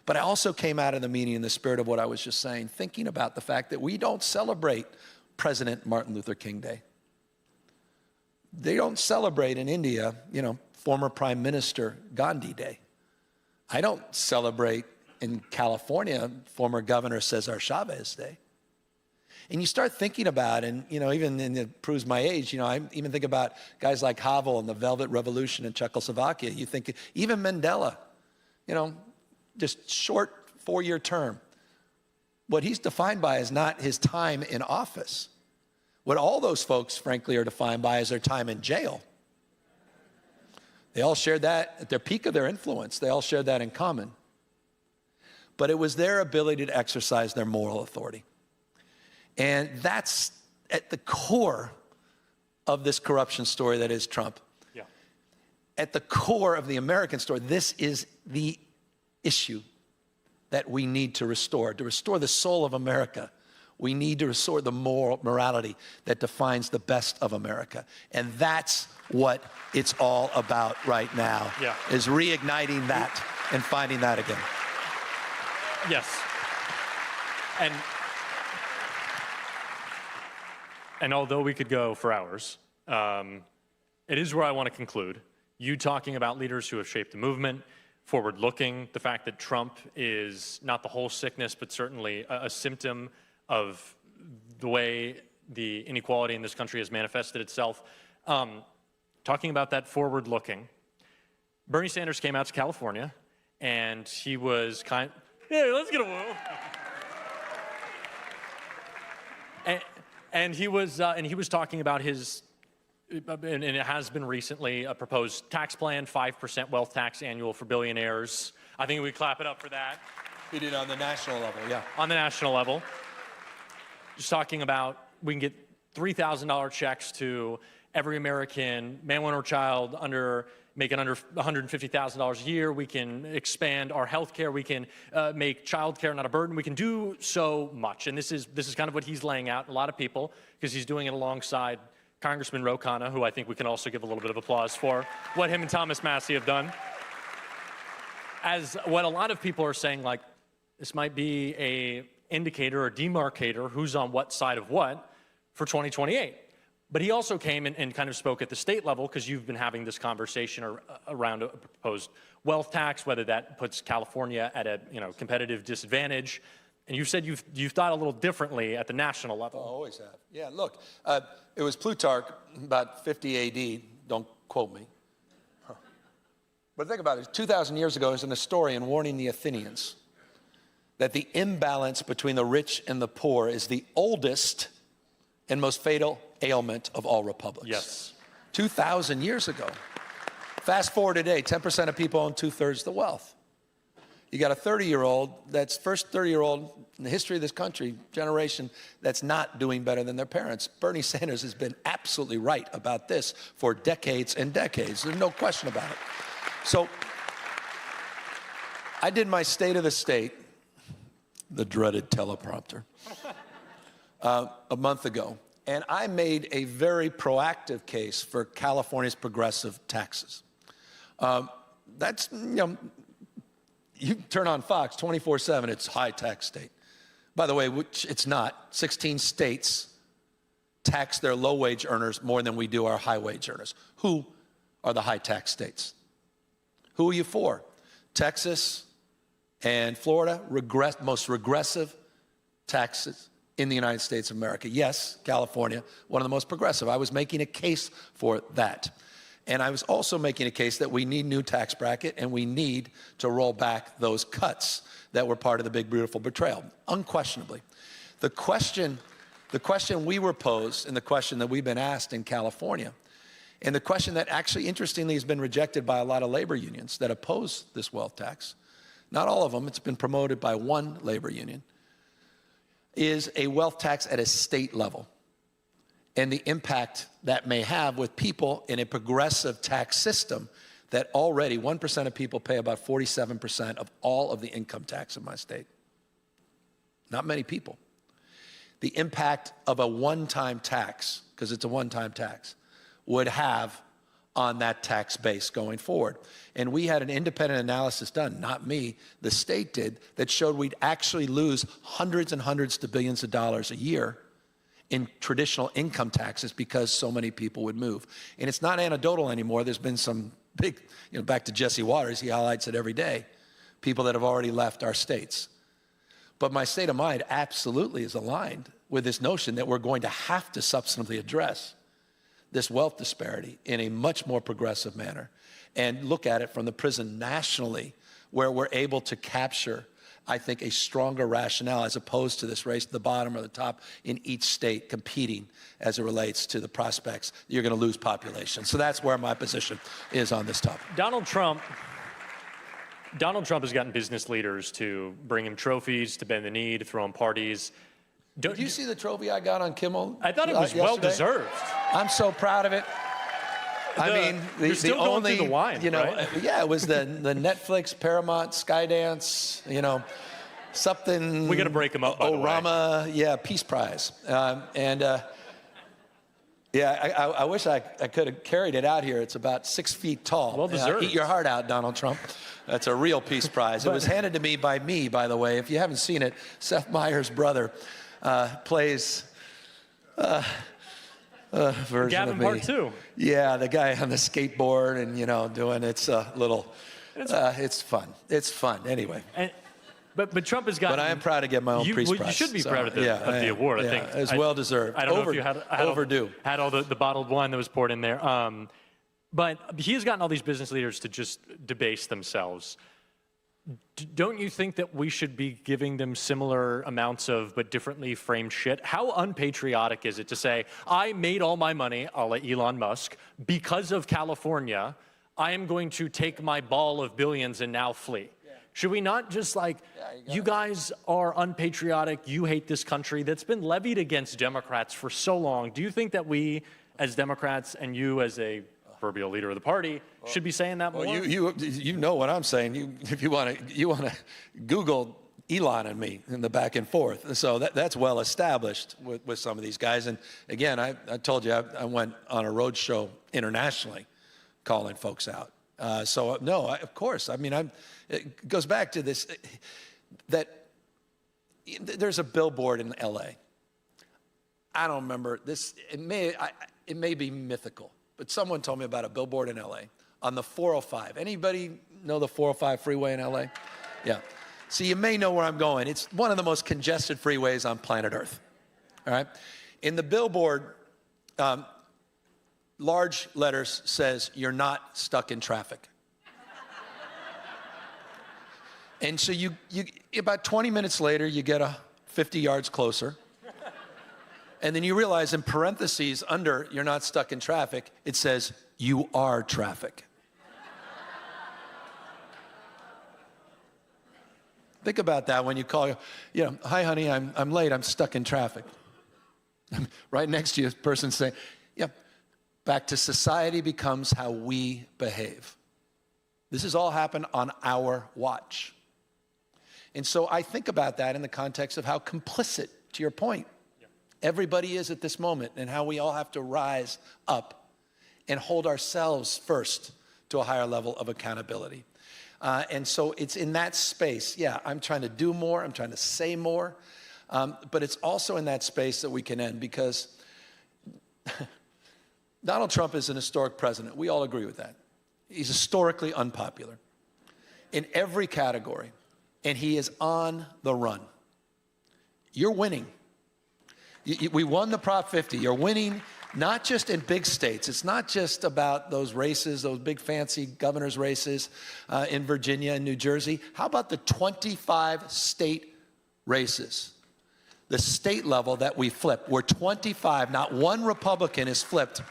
Speaker 2: But I also came out of the meeting in the spirit of what I was just saying, thinking about the fact that we don't celebrate President Martin Luther King Day. They don't celebrate in India, you know, former Prime Minister Gandhi Day. I don't celebrate in California, former Governor Cesar Chavez Day. And you start thinking about, and, you know, even and it proves my age, you know, I even think about guys like Havel and the Velvet Revolution in Czechoslovakia. You think, even Mandela, you know, just short 4-year term. What he's defined by is not his time in office. What all those folks, frankly, are defined by is their time in jail. They all shared that at their peak of their influence. They all shared that in common. But it was their ability to exercise their moral authority. And that's at the core of this corruption story that is Trump.
Speaker 1: Yeah.
Speaker 2: At the core of the American story, this is the issue that we need to restore the soul of America. We need to restore the morality that defines the best of America. And that's what it's all about right now, is reigniting that and finding that again.
Speaker 1: Yes. And although we could go for hours, it is where I want to conclude. You talking about leaders who have shaped the movement, forward-looking, the fact that Trump is not the whole sickness, but certainly a symptom of the way the inequality in this country has manifested itself. Talking about that forward-looking, Bernie Sanders came out to California, and he was yeah, let's get a whoa. And he was talking about his, and it has been recently, a proposed tax plan, 5% wealth tax annual for billionaires. I think we clap it up for that.
Speaker 2: He did on the national level, yeah.
Speaker 1: On the national level. Just talking about, we can get $3,000 checks to every American, man, woman, or child making under $150,000 a year. We can expand our health care. We can make child care not a burden. We can do so much. And this is kind of what he's laying out. A lot of people, because he's doing it alongside Congressman Ro Khanna, who I think we can also give a little bit of applause for what him and Thomas Massie have done. As what a lot of people are saying, like, this might be a indicator or demarcator who's on what side of what for 2028. But he also came and kind of spoke at the state level, because you've been having this conversation around a proposed wealth tax, whether that puts California at a competitive disadvantage. And you said you've thought a little differently at the national level.
Speaker 2: I always have. Yeah, look, it was Plutarch about 50 AD. Don't quote me. But think about it. 2,000 years ago, there was an historian warning the Athenians that the imbalance between the rich and the poor is the oldest and most fatal ailment of all republics.
Speaker 1: Yes.
Speaker 2: 2,000 years ago. Fast forward today, 10% of people own 2/3 the wealth. You got a 30-year-old, that's first 30-year-old in the history of this country, generation, that's not doing better than their parents. Bernie Sanders has been absolutely right about this for decades and decades. There's no question about it. So I did my State of the State, the dreaded teleprompter, a month ago. And I made a very proactive case for California's progressive taxes. That's, you turn on Fox 24/7, it's high tax state. By the way, which it's not. 16 states tax their low wage earners more than we do our high wage earners. Who are the high tax states? Who are you for? Texas and Florida, most regressive taxes in the United States of America. Yes, California, one of the most progressive. I was making a case for that. And I was also making a case that we need new tax bracket and we need to roll back those cuts that were part of the big, beautiful betrayal, unquestionably. The question we were posed and the question that we've been asked in California, and the question that actually, interestingly, has been rejected by a lot of labor unions that oppose this wealth tax, not all of them, it's been promoted by one labor union, is a wealth tax at a state level and the impact that may have with people in a progressive tax system that already 1% of people pay about 47% of all of the income tax in my state. Not many people. The impact of a one-time tax, because it's a one-time tax, would have on that tax base going forward. And we had an independent analysis done, not me, the state did, that showed we'd actually lose hundreds and hundreds to billions of dollars a year in traditional income taxes because so many people would move. And it's not anecdotal anymore. There's been some big, back to Jesse Waters, he highlights it every day, people that have already left our states. But my state of mind absolutely is aligned with this notion that we're going to have to substantively address this wealth disparity in a much more progressive manner and look at it from the prison nationally, where we're able to capture, I think, a stronger rationale as opposed to this race to the bottom or the top in each state competing as it relates to the prospects that you're going to lose population. So that's where my position is on this topic.
Speaker 1: Donald Trump has gotten business leaders to bring him trophies, to bend the knee, to throw him parties.
Speaker 2: Did you see the trophy I got on Kimmel?
Speaker 1: I thought it was well-deserved.
Speaker 2: I'm so proud of it.
Speaker 1: You're still going through the wine, right?
Speaker 2: Yeah, it was the Netflix, Paramount, Skydance, something.
Speaker 1: We got to break them up, by the way.
Speaker 2: Orama, yeah, Peace Prize. I wish I could have carried it out here. It's about 6 feet tall.
Speaker 1: Well deserved.
Speaker 2: Eat your heart out, Donald Trump. That's a real Peace Prize. It was handed to me, by the way. If you haven't seen it, Seth Meyers' brother plays version
Speaker 1: Gavin
Speaker 2: of me.
Speaker 1: Part 2.
Speaker 2: Yeah, the guy on the skateboard and, doing it's a little, it's fun. It's fun, anyway.
Speaker 1: But Trump has gotten...
Speaker 2: But I am proud to get my own Peace Prize.
Speaker 1: You should be proud of the award, I think.
Speaker 2: It's well-deserved.
Speaker 1: I don't know if you had
Speaker 2: overdue.
Speaker 1: Had all the bottled wine that was poured in there. But he has gotten all these business leaders to just debase themselves. Don't you think that we should be giving them similar amounts of but differently framed shit? How unpatriotic is it to say, I made all my money, a la Elon Musk, because of California, I am going to take my ball of billions and now flee? Yeah. Should we not just like, you guys are unpatriotic, you hate this country that's been levied against Democrats for so long. Do you think that we as Democrats and you as a proverbial leader of the party should be saying that more?
Speaker 2: Well, you know what I'm saying. If you want to Google Elon and me in the back and forth. So that's well established with some of these guys. And again, I told you I went on a road show internationally, calling folks out. So no, of course. I mean, it goes back to this that there's a billboard in L.A. I don't remember this. It may be mythical. But someone told me about a billboard in L.A. on the 405. Anybody know the 405 freeway in L.A.? Yeah. So you may know where I'm going. It's one of the most congested freeways on planet Earth. All right? In the billboard, large letters says, "You're not stuck in traffic." And so you about 20 minutes later, you get 50 yards closer. And then you realize in parentheses under, "You're not stuck in traffic," it says, "You are traffic." Think about that when you call, "Hi, honey, I'm late, I'm stuck in traffic." Right next to you, a person saying, "Yeah, back to society becomes how we behave." This has all happened on our watch. And so I think about that in the context of how complicit, to your point, everybody is at this moment, and how we all have to rise up and hold ourselves first to a higher level of accountability. And so it's in that space, I'm trying to do more, I'm trying to say more, but it's also in that space that we can end, because Donald Trump is an historic president. We all agree with that. He's historically unpopular in every category, and he is on the run. You're winning. We won the Prop 50. You're winning not just in big states. It's not just about those races, those big fancy governor's races in Virginia and New Jersey. How about the 25 state races? The state level that we flipped. We're 25. Not one Republican is flipped.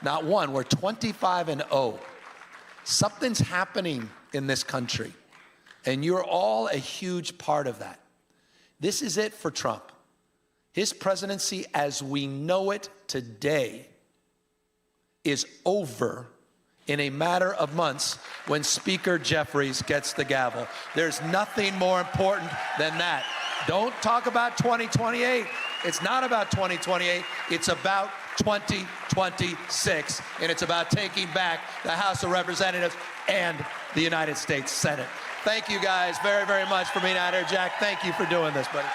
Speaker 2: Not one. We're 25-0. Something's happening in this country, and you're all a huge part of that. This is it for Trump. His presidency as we know it today is over in a matter of months when Speaker Jeffries gets the gavel. There's nothing more important than that. Don't talk about 2028. It's not about 2028. It's about 2026. And it's about taking back the House of Representatives and the United States Senate. Thank you guys very, very much for being out here. Jack, thank you for doing this, buddy.